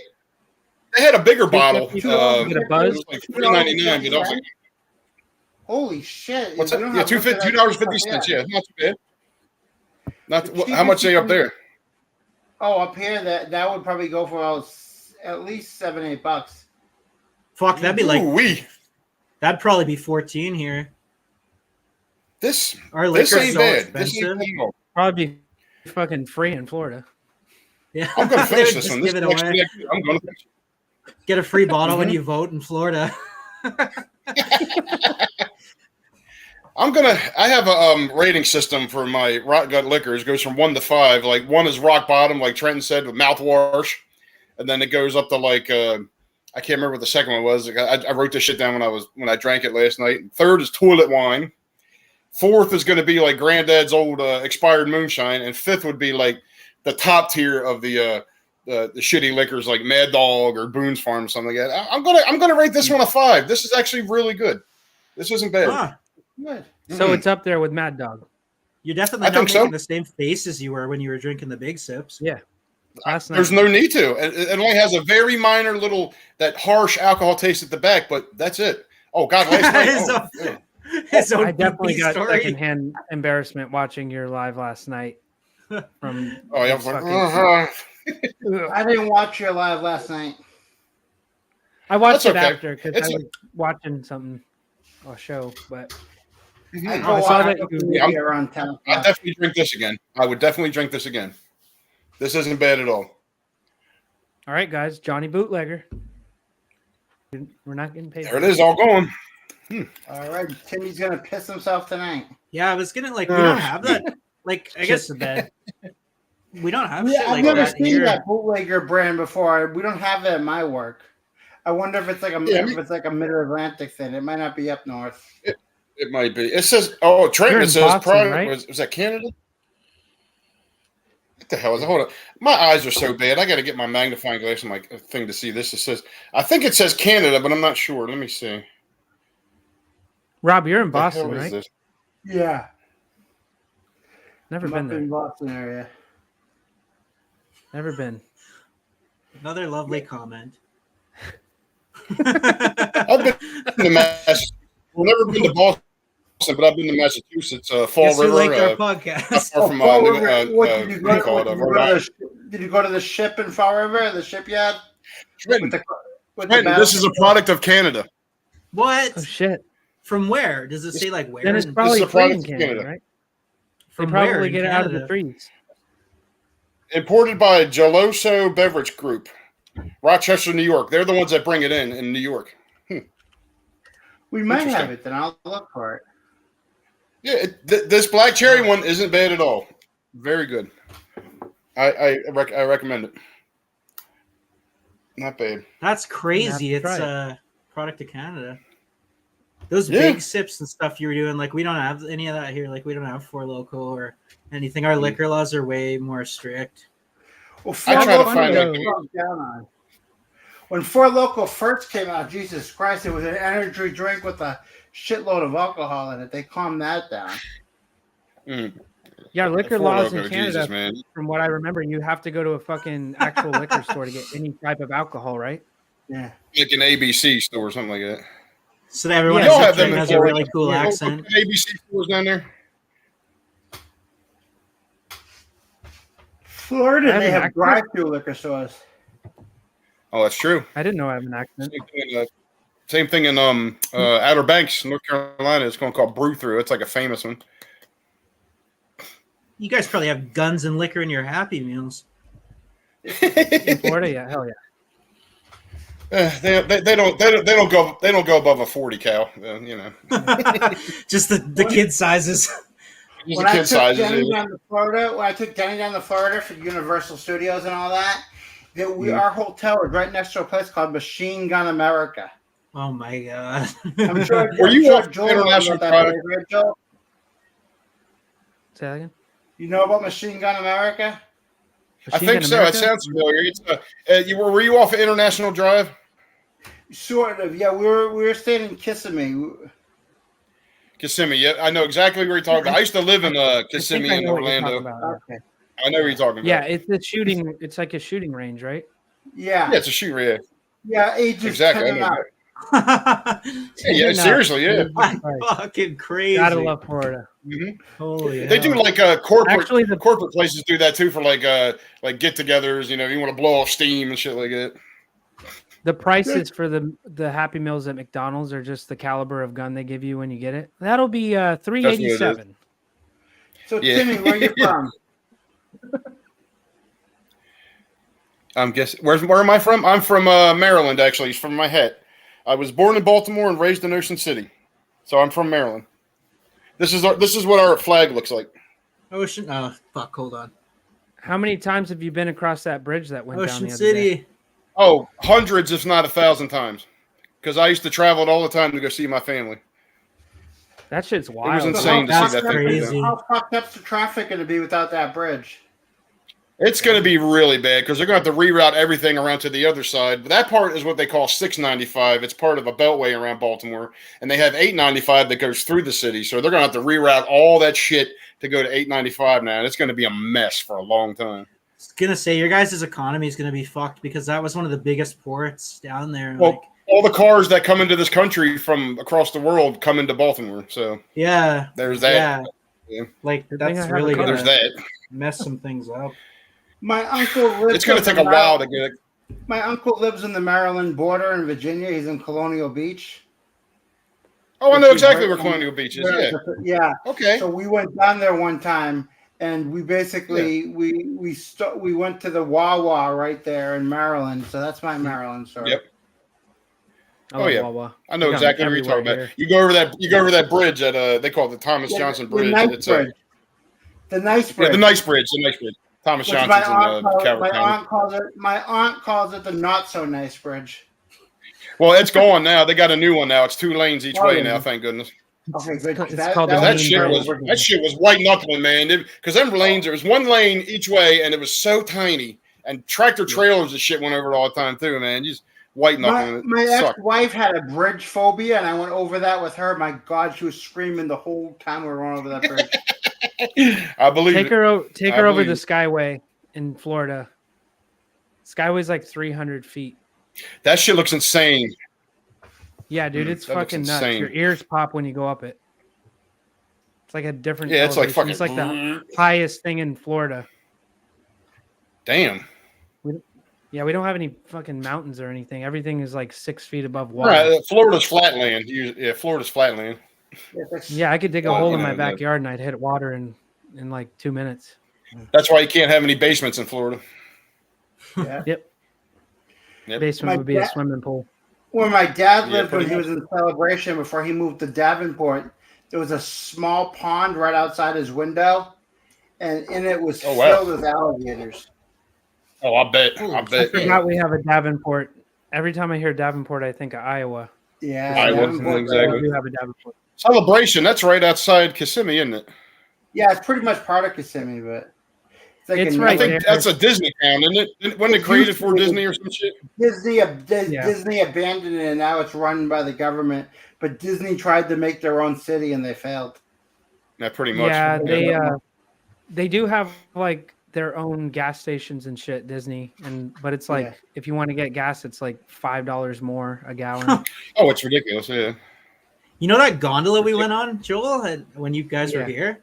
They had a bigger bottle. $2.50 get a It buzz? was like $3.99, but I was like, Holy shit. what's We that? don't Yeah, have liquid $2.50. Yeah. Yeah, not too bad. Not The how much cheapest they you up can- there? Oh, up here, that would probably go for at least $7-8. Fuck, that'd be like Ooh-wee. that'd probably be 14 here. This Our this liquor's ain't so bad. This expensive. ain't bad at all. Probably be fucking free in Florida. Yeah, I'm gonna They finish would this just one. This give is it actually, away. I'm gonna finish it. Get a free bottle when Mhm. you vote in Florida. I have a rating system for my Rock Gut liquors. It goes from 1 to 5. Like 1 is rock bottom, like Trenton said, with mouthwash, and then it goes up to like I can't remember what the second one was. I wrote this shit down when I drank it last night. Third is toilet wine. Fourth is going to be like Granddad's old expired moonshine, and fifth would be like the top tier of the shitty liquors like Mad Dog or Boone's Farm or something like that. I'm gonna rate this one a 5. This is actually really good. This isn't bad. Ah, Good. So it's up there with Mad Dog. you're definitely I not think making so. the same face as you were when you were drinking the big sips. Yeah. Last night. There's no need to. It only has a very minor little that harsh alcohol taste at the back, but that's it. Oh God, last night. His Oh, own- yeah. his own I definitely pee-pee got story. secondhand embarrassment watching your live last night. From Oh, yeah. I was like, fucking- I didn't watch your live last night. I watched That's it okay. after because It's I was watching something, a show. But I Mhm. go I saw out that to you- the Yeah, movie around 10 I o'clock. definitely drink this again. I would definitely drink this again. This isn't bad at all. all right, guys, Johnny Bootlegger. We're not getting paid. There it is, all going. All right, Timmy's gonna piss himself tonight. Yeah, I was gonna like. We don't have that. Like, I Shit guess the bed. we don't have Yeah, shit I've like never that seen here. that bootlegger brand before. We don't have that at my work. I wonder if it's like a Mid-Atlantic thing. It might not be up north. It might be. It says, oh, Trenton, You're it in says, Boston, right? was that Canada? What the hell is it? Hold on. My eyes are so bad. I got to get my magnifying glass and my thing to see this. It says, I think it says Canada, but I'm not sure. Let me see. Rob, you're in What the Boston, hell is right? this? Yeah, Never I'm been up there. in Boston area. Never been. Another lovely comment. I've been to Massachusetts. I've never been to Boston, but I've been to Massachusetts. Fall Guess who liked our River. Not podcast? far from Fall New- River. What, did you what do you go call it? Rhode Island. did you go to the ship in Fall River, the shipyard? Trenton, With Trenton, this is a product of Canada. What? Oh shit! From where? Does it say like where? Then it's in- probably a free in product of Canada, Canada. right? They From where probably in get it out of the Canada? trees. Imported by Geloso Beverage Group, Rochester, New York. They're the ones that bring it in New York. We might have Interesting. it. Then I'll look for it. Yeah, this black cherry one isn't bad at all. Very good. I recommend it. Not bad. That's crazy. You have to It's try a product of Canada. Those Yeah. big sips and stuff you were doing, like we don't have any of that here. Like we don't have Four Loko or anything. Our liquor laws are way more strict. Well, I try to find Loko like was down on. When Four Loko first came out, Jesus Christ, it was an energy drink with a shitload of alcohol in it. They calmed that down. Yeah, liquor Four laws Loko, in Canada, Jesus, man. from what I remember, you have to go to a fucking actual liquor store to get any type of alcohol, right? Yeah. Like an ABC store or something like that. So that everyone Yeah, Y'all have them in has a Florida. really cool Yeah, accent. ABC stores down there. Florida, have they an have accent? drive-through liquor stores. Oh, that's true. I didn't know I have an accent. Same thing in Outer Banks, North Carolina. It's called Brew Through. It's like a famous one. You guys probably have guns and liquor in your Happy Meals. In Florida, yeah, hell yeah. They don't go above a 40 cal. You know, Just the kid sizes. just When the I kid took sizes. Jenny down to Florida for Universal Studios and all that, Mm. our hotel was right next to a place called Machine Gun America. Oh my god. I'm sure. Were you off Joel knows international about that product? place, right, Joel? Say that again? You know about Machine Gun America? I Machine think Gun so. It America? sounds familiar. It's were you off of International Drive? Sort of. Yeah, we were staying in Kissimmee. Kissimmee. Yeah, I know exactly where you're talking about. I used to live in I think Kissimmee I in know what you're talking Orlando. about, Okay. I know what you're talking about. yeah, it's a shooting. It's like a shooting range, right? Yeah. Yeah, it's a shooter. Yeah, Yeah, ages exactly. 10 and up. Yeah, seriously. Yeah. Right. Fucking crazy. Gotta love Florida. Mhm. Holy They do hell. like corporate. Actually, the Corporate places do that too for like get-togethers. You know, you want to blow off steam and shit like that. The prices for the Happy Meals at McDonald's are just the caliber of gun they give you when you get it. That'll be $3.87. So, Yeah. Timmy, where you from? I'm guessing. Where am I from? I'm from Maryland, actually. It's from my hat. I was born in Baltimore and raised in Ocean City, so I'm from Maryland. This is what our flag looks like. Ocean. Oh fuck! Hold on. How many times have you been across that bridge that went down Ocean the other day? City. Oh, hundreds, if not 1,000 times, because I used to travel it all the time to go see my family. That shit's wild. insane to see That's that thing go crazy. How fucked up's the traffic going to be without that bridge? It's going to be really bad because they're going to have to reroute everything around to the other side. But that part is what they call 695. It's part of a beltway around Baltimore, and they have 895 that goes through the city. So they're going to have to reroute all that shit to go to 895 now. And it's going to be a mess for a long time. I was gonna say your guys' economy is gonna be fucked because that was one of the biggest ports down there. Well, like, all the cars that come into this country from across the world come into Baltimore. So yeah, there's that. yeah. Like Good thing I that's have a really car. There's gonna that. mess some things up. My uncle lives. It's going to take a while to get it. My uncle lives in the Maryland border in Virginia. He's in Colonial Beach. Oh, I know exactly where Colonial Beach is. Yeah. Yeah. Okay. So we went down there one time, and we basically we went to the Wawa right there in Maryland. So that's my Maryland story. Yep. I Oh, love yeah. Wawa. I know We got exactly them what you're talking everywhere about. You go over that bridge at they call it the Thomas Johnson Bridge. The nice It's bridge. The nice bridge. yeah, the nice bridge. The nice bridge. Thomas Which Johnson's in Calvert County. my aunt calls it the not so nice bridge. Well, it's gone now. They got a new one now. It's 2 lanes each way yeah. now. Thank goodness. Okay, good. It's called the That Lean shit was white knuckling, man. Because them lanes, there was 1 lane each way, and it was so tiny. And tractor trailers and shit went over it all the time too, man. Just white knuckling. My It sucked. ex-wife had a bridge phobia, and I went over that with her. My God, she was screaming the whole time we were going over that bridge. I believe Take it. her over believe the it. Skyway in Florida. Skyway's like 300 feet. That shit looks insane. Yeah, dude, it's that looks fucking nuts. insane. Your ears pop when you go up it. It's like a different. Yeah, it's like elevation. It's like the highest thing in Florida. Damn. Yeah, we don't have any fucking mountains or anything. Everything is like 6 feet above water. Right, Florida's flatland. Yeah, Florida's flatland. Yeah, I could dig a Well, hole you in my know, backyard and I'd hit water in like 2 minutes. That's why you can't have any basements in Florida. Yeah. Yep. Yep. Basement My would be a dad- swimming pool. Where my dad Yeah, lived when pretty he was in Celebration before he moved to Davenport, there was a small pond right outside his window, and in it was Oh, wow. filled with alligators. Oh, I bet. Holy I I bet. forgot we have a Davenport. Every time I hear Davenport, I think of Iowa. Yeah, Iowa, Davenport, exactly. We do have a Davenport. Celebration. That's right outside Kissimmee, isn't it? Yeah, it's pretty much part of Kissimmee, but it's like It's a I right think there. that's a Disney town, isn't it? When they It created used to for be. Disney or some shit. Disney Yeah. Disney abandoned it, and now it's run by the government. But Disney tried to make their own city, and they failed. Yeah, pretty much. Yeah, they do have like their own gas stations and shit, Disney, but it's like Yeah. if you want to get gas, it's like $5 more a gallon. Oh, it's ridiculous. Yeah. You know that gondola we went on, Joel, when you guys were Yeah. here?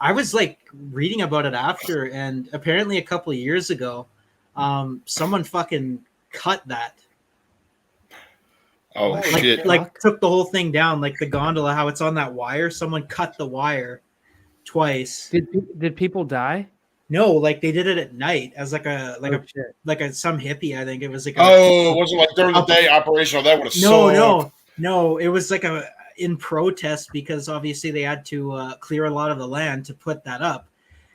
I was like reading about it after, and apparently a couple of years ago, someone fucking cut that. Oh Like- shit. Like took the whole thing down, like the gondola, how it's on that wire. Someone cut the wire twice. Did people die? No, like they did it at night as like Oh, shit. some hippie. I think it was like Oh, it wasn't like during the day operational. That would have no. It was like in protest because obviously they had to clear a lot of the land to put that up,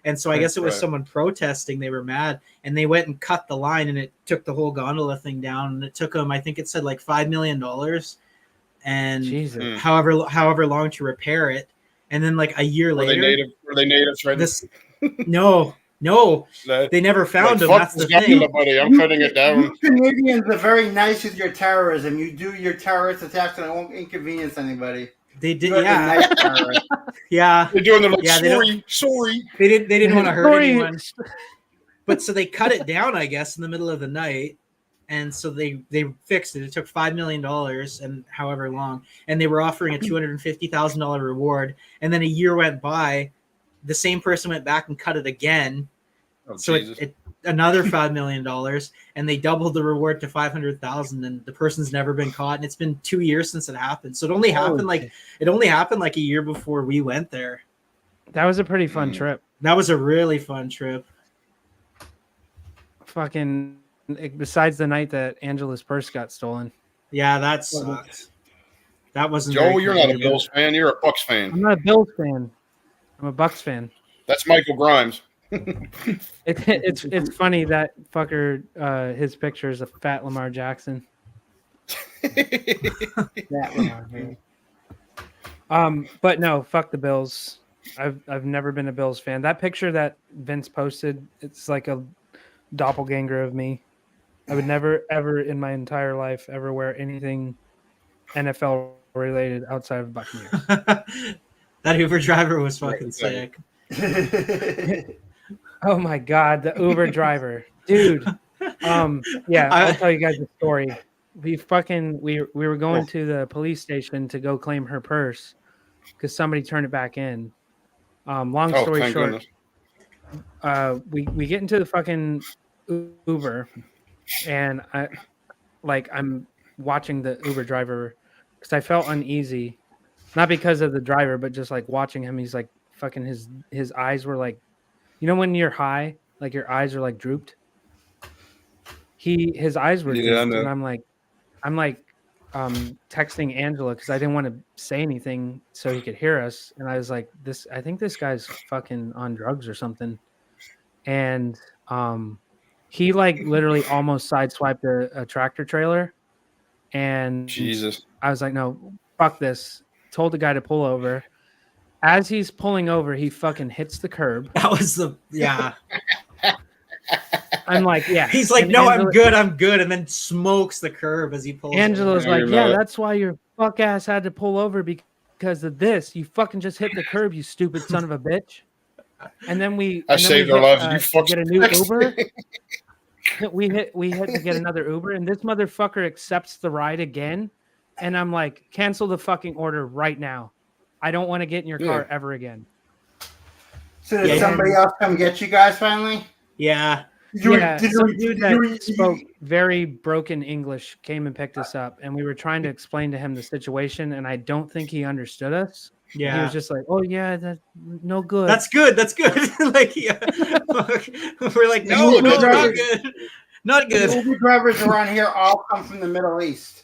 and so I guess it was Right. someone protesting. They were mad, and they went and cut the line, and it took the whole gondola thing down. And it took them, I think it said like $5 million, and Jesus. however long to repair it, and then like a year Were later, they natives? Right? this no, they never found him. Fuck That's the this thing. gondola, buddy. I'm cutting it down. You Canadians are very nice with your terrorism. You do your terrorist attacks and it won't inconvenience anybody. They did, You're yeah, a nice terrorist. yeah. They're doing. They're like, Yeah, they sorry. They didn't want to hurt Sorry. anyone. But so they cut it down, I guess, in the middle of the night, and so they fixed it. It took $5 million and however long, and they were offering a $250,000 reward. And then a year went by, the same person went back and cut it again. Oh, So Jesus. it another $5 million, and they doubled the reward to $500,000. And the person's never been caught. And it's been 2 years since it happened. So it only happened like a year before we went there. That was a pretty fun trip. That was a really fun trip. Fucking besides the night that Angela's purse got stolen. Yeah, that sucked. That wasn't. Joe, very you're not a comfortable. Bills fan. You're a Bucks fan. I'm not a Bills fan. I'm a Bucks fan. That's Michael Grimes. It's funny that fucker. His picture is a fat Lamar Jackson. But no, fuck the Bills. I've never been a Bills fan. That picture that Vince posted, it's like a doppelganger of me. I would never ever in my entire life ever wear anything NFL related outside of Buccaneers. That Uber driver was fucking sick. Oh my god, the Uber driver, dude. Yeah, I'll tell you guys a story. We were going to the police station to go claim her purse because somebody turned it back in. Long story thank short, we get into the fucking Uber, and I'm watching the Uber driver because I felt uneasy, not because of the driver, but just like watching him. He's like fucking his eyes were like, you know, when you're high, like your eyes are like drooped. His eyes were drooped, and I'm like texting Angela because I didn't want to say anything so he could hear us, and I was like, I think this guy's fucking on drugs or something, and he like literally almost sideswiped a tractor trailer, and Jesus. I was like, no, fuck this. Told the guy to pull over. As he's pulling over, he fucking hits the curb. That was yeah. I'm like, yeah. He's like, And no, Angela, I'm good, and then smokes the curb as he pulls. Angela's over. like, yeah, that's why your fuck ass had to pull over because of this. You fucking just hit the curb, you stupid son of a bitch. And then I saved our lives. You fucks. Get a new Uber. we hit to get another Uber, and this motherfucker accepts the ride again. And I'm like, cancel the fucking order right now. I don't want to get in your car ever again. So did somebody else come get you guys finally? Yeah. Some dude that spoke very broken English came and picked us up, and we were trying to explain to him the situation, and I don't think he understood us. Yeah. He was just like, oh, yeah, that's no good. That's good. Like, yeah. We're like, no, not good. Not good. The Uber drivers around here all come from the Middle East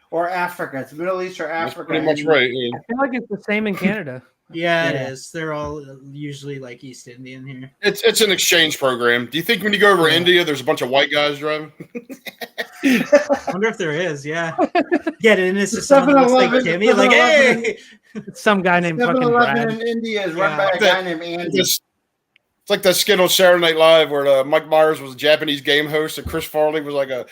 or Africa. It's Middle East or Africa. That's pretty much right. Yeah. I feel like it's the same in Canada. Yeah, Yeah. it is. They're all usually like East Indian here. It's an exchange program. Do you think when you go over India, there's a bunch of white guys driving? I wonder if there is. Yeah, get in. It's just someone that looks like 7-Eleven Timmy. Like, hey, It's some guy named fucking 7-Eleven Brad. in India is Yeah. run by a guy named Andy. It's like that skit on Saturday Night Live where Mike Myers was a Japanese game host and Chris Farley was like a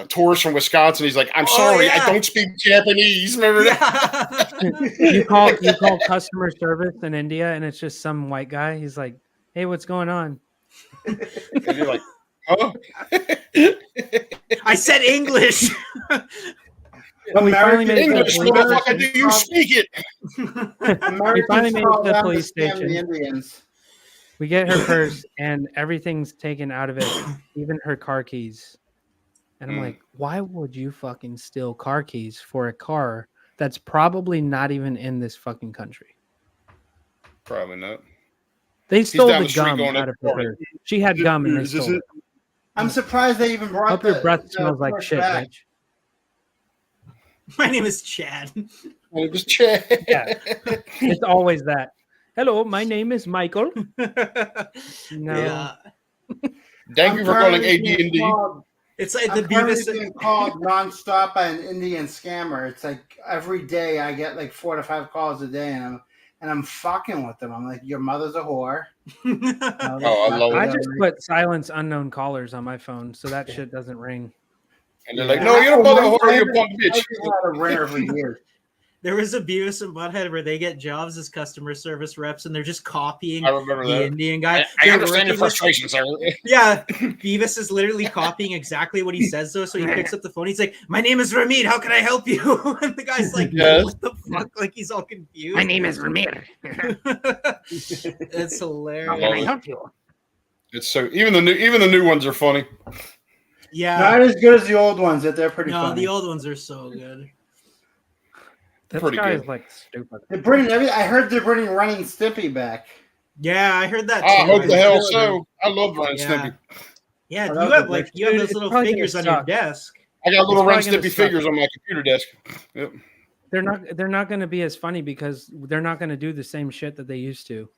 tourist from Wisconsin. He's like, I'm sorry, yeah. I don't speak Japanese. Remember that? yeah. You call customer service in India, and it's just some white guy. He's like, "Hey, what's going on?" And you're like, huh? I said English. Oh, he finally American made it to the English, police motherfucker, station. do you speak it? Americans finally made it call to the them police scam station. The Indians. We get her purse, and everything's taken out of it, even her car keys. And I'm like, why would you fucking steal car keys for a car that's probably not even in this fucking country? Probably not. They stole down the the street gum going out of to her party. purse. She had gum and they Is this stole it? it. I'm surprised they even brought Hope your the- breath the smells like purse shit, back. bitch. My name is Chad. It was Chad. Yeah. It's always that. Hello, my name is Michael. No. Yeah, Thank you for calling AD&D. it's like the I'm currently Beavis. being called nonstop by an Indian scammer. It's like every day I get like 4 to 5 calls a day, and I'm fucking with them. I'm like, your mother's a whore. Oh, I love I it. just put silence unknown callers on my phone so that shit doesn't ring. And they're like, no, you're a mother whore, you're a punk bitch. I've had a ringer for years. There was a Beavis and Butthead where they get jobs as customer service reps, and they're just copying I remember the that. Indian guy. I They're understand your working with- frustration, sir. Yeah, Beavis is literally copying exactly what he says, though. So he picks up the phone. He's like, "My name is Ramit. How can I help you?" And the guy's like, Yes. "What the fuck?" Like he's all confused. My name is Ramir. It's hilarious. Love it. help you? It's so even the new ones are funny. Yeah, Not as good as the old ones, that they're pretty no, funny. the old ones are so good. This Pretty guy good. is like stupid. They're bringing I heard they're bringing Running Stimpy back. Yeah, I heard that. I too. hope the hell good. so. I love Ren Yeah. Stimpy. Yeah, Oh, you that have was like good. you have Dude, those it's little probably gonna figures on your suck. desk. I got little It's Ren probably gonna Stimpy suck. figures on my computer desk. Yep. They're not going to be as funny because they're not going to do the same shit that they used to,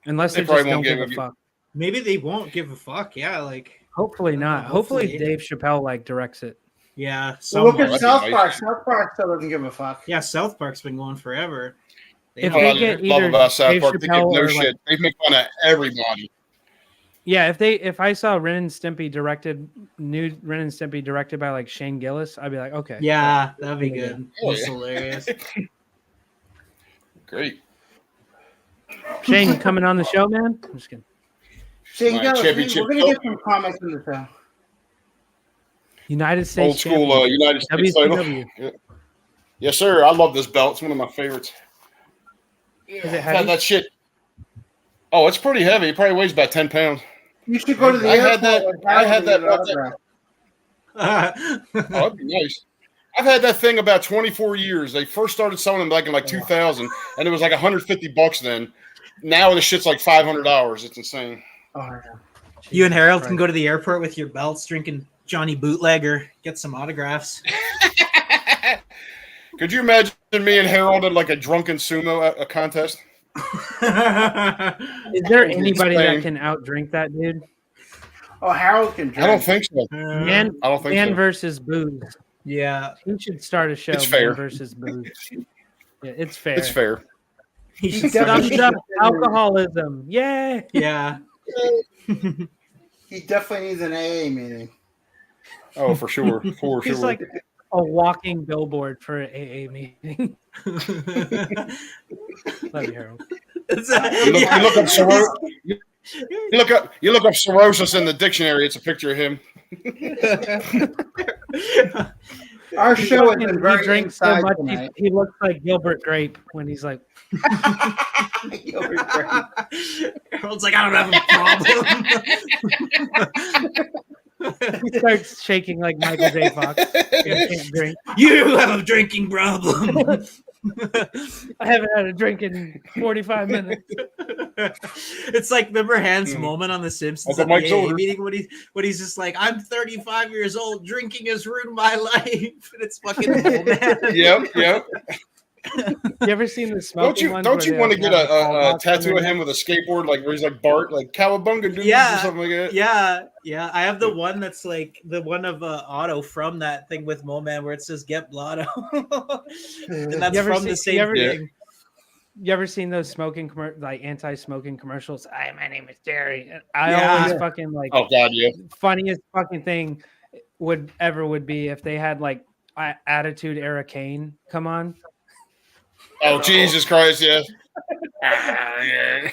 unless They they, probably just don't won't give give a you- fuck. Maybe they won't give a fuck. Yeah, like Hopefully not. Hopefully Hopefully. Dave Chappelle like directs it. yeah. So look someone. at that'd be South nice. Park. South Park still doesn't give a fuck. Yeah, South Park's been going forever. If What they I get love either about South Dave Park, they give Chappelle no or, shit. like, They make fun of everybody. yeah, if I saw Ren and Stimpy directed by like Shane Gillis, I'd be like, okay. Yeah, that'd be Yeah. good. Oh, It's yeah. hilarious. Great. Shane, you coming on the show, man? I'm just kidding. Shane My Gillis, championship we're gonna get some comments in the show. United States Old school champion. United States title. WCW. Yeah. Yes, sir. I love this belt. It's one of my favorites. Is it I've heavy? had that shit. Oh, it's pretty heavy. It probably weighs about 10 pounds. You should go to the I airport. had that- with I had Harold that and get an belt autograph. Oh, that'd be nice. I've had that thing about 24 years. They first started selling them back in like 2000, and it was like $150 then. Now the shit's like $500. It's insane. Oh, yeah. You and Harold can Christ. go to the airport with your belts, drinking Johnny Bootlegger, get some autographs. Could you imagine me and Harold at like a drunken sumo a contest? Is there anybody that Insane. can outdrink that dude? Oh, Harold can drink. I don't think so. Man, I don't think man so. versus booze. Yeah, He should start a show. It's Man fair. versus booze. Yeah, it's fair. It's fair. he He should definitely- start- Thumbs up alcoholism. Yay! yeah. He definitely needs an AA meeting. Oh, for sure. For He's sure. like a walking billboard for an AA meeting. Love you, Harold. You look up you look up cirrhosis in the dictionary. It's a picture of him. Our show has been He very drinks so inside much. tonight. He looks like Gilbert Grape when he's like, Harold's like, I don't have a problem. he starts shaking like Michael J. Fox. He can't drink. You have a drinking problem. I haven't had a drink in 45 minutes. It's like, remember Hans' moment on The Simpsons Uncle at Mike's the AA orders. meeting when he's just like, I'm 35 years old, drinking has ruined my life. And it's fucking old man. Yep. You ever seen the smoking ones? Don't you where want to they get have the call a box on tattoo their of him neck? with a skateboard, like where he's like Bart, like Cowabunga dudes or Yeah, something like that? yeah. I have the one that's like the one of Otto from that thing with Moman where it says "Get Blotto," and that's You ever from the same thing. You ever seen those smoking like anti-smoking commercials? Hi, my name is Jerry. I Yeah. always fucking like. Oh God, yeah. Funniest fucking thing would be if they had like Attitude Era Kane come on. Oh Jesus Christ, yes. Yeah.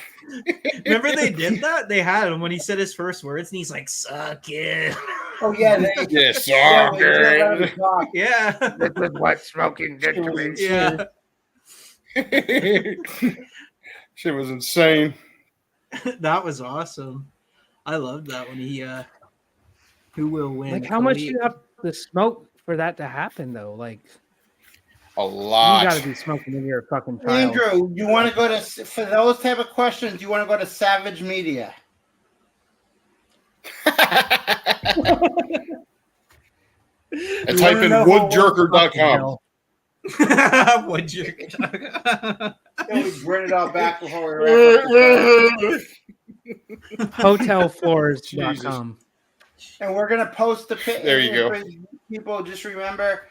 Remember they did that? They had him when he said his first words, and he's like, "Suck it." Oh yeah, they, Yes, yeah, we sir. let him talk. Yeah, This is what smoking did to me. yeah. Shit was insane. That was awesome. I loved that when he who will win. Like, how much Khalid? you have to smoke for that to happen, though? Like, A you lot. got to be smoking when you're a fucking child. Andrew, you want to go to for those type of questions? You want to go to Savage Media? And type in woodjerker.com. Would you? Then we bring it all back before we wrap up. Hotelfloors.com. And we're gonna post the picture. There you go. People, just remember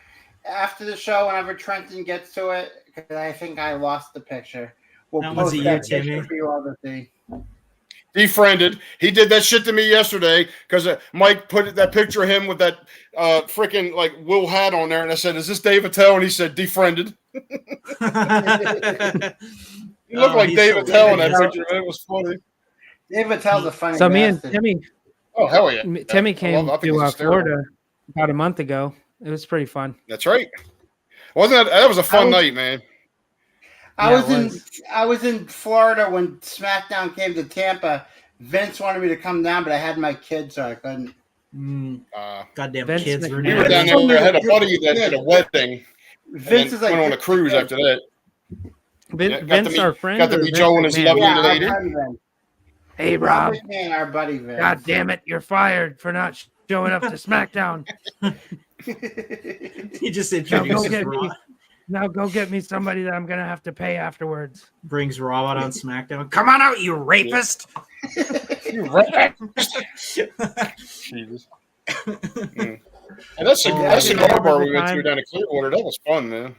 after the show, whenever Trenton gets to it, because I think I lost the picture. We'll That was post you, that Timmy. picture for you all to see. Defriended. He did that shit to me yesterday because Mike put that picture of him with that freaking like Will hat on there, and I said, "Is this Dave Attell?" And he said, "Defriended." He looked like he's Dave so Attell in that hilarious. picture. Man. It was funny. David tells a funny. So me and bastard. Timmy, Oh hell yeah! Timmy I came think to he's hysterical. Florida about a month ago. It was pretty fun. That's right. Wasn't that was a fun was- night, man? I Yeah, was it in was. I was in Florida when SmackDown came to Tampa. Vince wanted me to come down, but I had my kids, so I couldn't. Goddamn Vince kids were McMahon. We were nasty. down there. I had a buddy that did a wedding. Vince is like went on a cruise after that. Yeah, got to Vince, meet- our friend. got to or meet Vince Joe and his McMahon? lovely Yeah, our lady. buddy Vince. Hey, Rob. McMahon, our buddy Vince. God damn it, you're fired for not showing up to SmackDown. He just Now go introduces get me. Raw, Now go get me somebody that I'm gonna have to pay afterwards. brings Raw out on SmackDown. Come on out, you rapist! You right. Jesus. Mm. And that's a cigar bar we went to down in Clearwater. That was fun, man.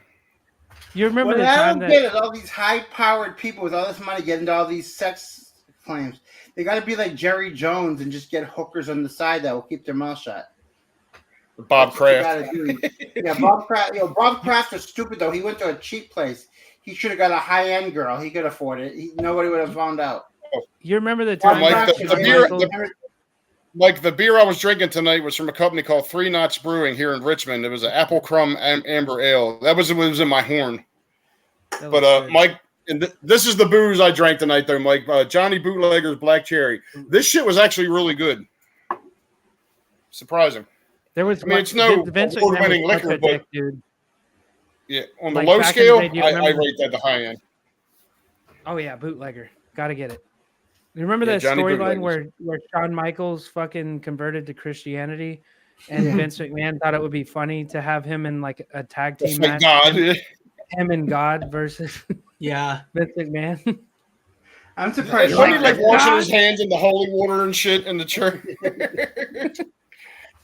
You remember What the I time don't get that is all these high-powered people with all this money get into all these sex claims. They got to be like Jerry Jones and just get hookers on the side that will keep their mouth shut. Bob That's what you Kraft. gotta do. Yeah, Bob Kraft. Bob Kraft is stupid though. He went to a cheap place. He should have got a high-end girl. He could afford it. Nobody would have found out. you remember the Bob time Like Kraft the is beer- Michael- the- Like the beer I was drinking tonight was from a company called Three Knots Brewing here in Richmond. It was an apple crumb amber ale. That was what was in my horn. that But was good. Mike, and this is the booze I drank tonight, though, Mike. Johnny Bootlegger's Black Cherry. This shit was actually really good. Surprising. There was I mean, it's no Vince McMahon award-winning was such liquor, a but- dick, dude. Yeah, on the Like, low back in the scale, day, do you I remember- rate that the high end. Oh yeah, bootlegger. Gotta get it. You remember Yeah, that Johnny storyline Bootleggers. where Shawn Michaels fucking converted to Christianity, and Vince McMahon thought it would be funny to have him in like a tag team Thank match, God. him and God versus Yeah, Vince McMahon. I'm surprised. Wasn't he like like washing God. his hands in the holy water and shit in the church?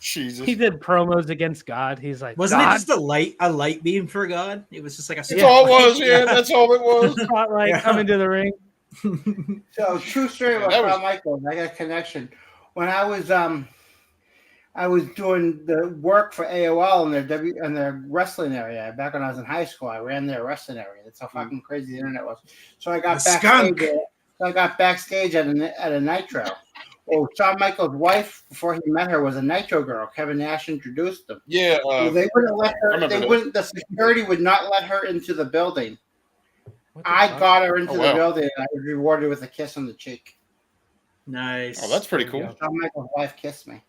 Jesus. He did promos against God. He's like, wasn't God, it just a light beam for God? It was just like a. That's all it was, yeah. That's all it was. spotlight Yeah. coming to the ring. So true story about That was- Shawn Michaels. I got a connection. When I was doing the work for AOL in their wrestling area back when I was in high school. I ran their wrestling area. That's how fucking crazy the internet was. So I got The backstage. skunk. So I got backstage at a Nitro. Well, Shawn Michaels' wife before he met her was a Nitro girl. Kevin Nash introduced them. Yeah. Well, they wouldn't let I her. remember They that. wouldn't. The security would not let her into the building. What the I fuck? got her into Oh, the wow. building, and I was rewarded with a kiss on the cheek. Nice. Oh, that's pretty There you cool. Shawn Michaels' wife kissed me.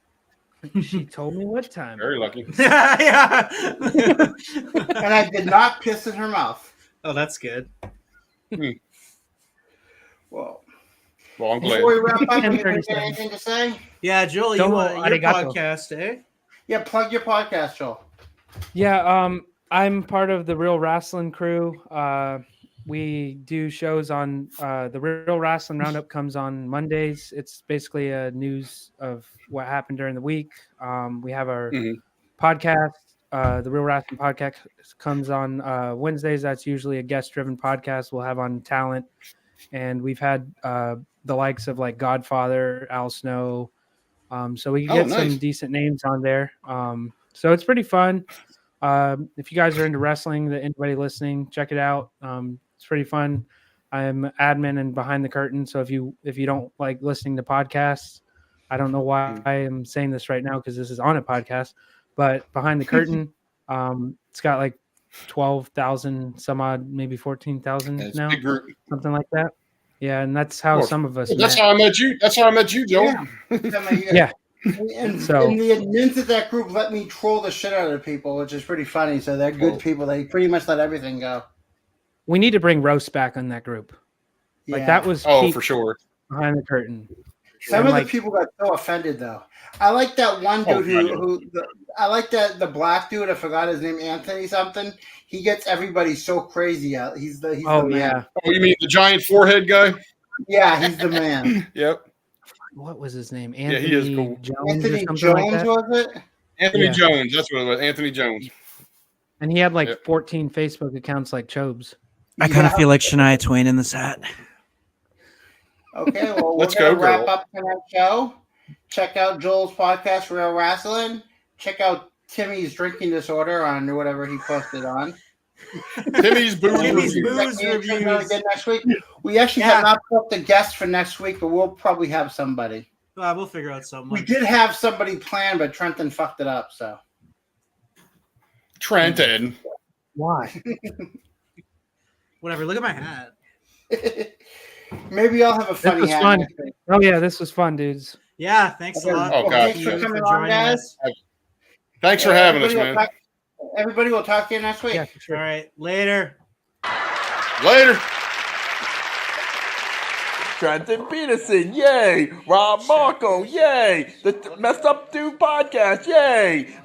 She told me what time. Very lucky. yeah. And I did not piss in her mouth. Oh, that's good. Well, Well, I'm glad. before we wrap up, you 10:37. got anything to say? Yeah, Joel, Domo your arigato. podcast, eh? Yeah, plug your podcast, Joel. Yeah, I'm part of the Real Rasslin crew. We do shows on the Real Rasslin Roundup comes on Mondays. It's basically a news of what happened during the week. We have our podcast. The Real Rasslin podcast comes on Wednesdays. That's usually a guest-driven podcast. We'll have on talent, and we've had the likes of like Godfather, Al Snow. So we get some decent names on there. So it's pretty fun. If you guys are into wrestling, anybody listening, check it out. It's pretty fun. I'm admin and behind the curtain. So if you don't like listening to podcasts, I don't know why I am saying this right now because this is on a podcast, but behind the curtain, it's got like 12,000 some odd, maybe 14,000 now, something like that. Yeah, and that's how some of us. That's how I met you. That's how I met you, Joe. Yeah. And So- the admins of that group let me troll the shit out of people, which is pretty funny. So they're good people. They pretty much let everything go. We need to bring roast back on that group. Like Yeah. that was Oh, peak for sure. behind the curtain. Some And, of the people got so offended though. I like that one dude I like that the black dude. I forgot his name, Anthony something. He gets everybody so crazy out. He's the man. Yeah. Oh, you mean the giant forehead guy? Yeah, he's the man. Yep. What was his name? Yeah, Anthony he is cool. Jones Anthony or something Jones like that. was it? Anthony Yeah. Jones. That's what it was. Anthony Jones. And he had like Yep. 14 Facebook accounts like Chobes. I kind of feel like Shania Twain in this hat. Okay, well, Let's we're go, gonna wrap girl. up tonight's show. Check out Joel's podcast, Real Rasslin. Check out Timmy's drinking disorder on whatever he posted on. Timmy's booze Timmy's review. booze Check out reviews. again next week. We actually have not booked a guest for next week, but we'll probably have somebody. We'll figure out something. We did have somebody planned, but Trenton fucked it up. So Trenton. Why? Whatever. Look at my hat. maybe I'll have a This funny was hat fun. next week. Oh yeah, this was fun, dudes. Yeah. Thanks a Okay, lot. Oh, God. Thanks for coming on, guys. Thanks for having us, Everybody man. Everybody will talk to you next week. Yeah, for sure. All right. Later. Later. Trenton Peterson, yay! Rob Marco, yay! The Messed Up Dude podcast, yay!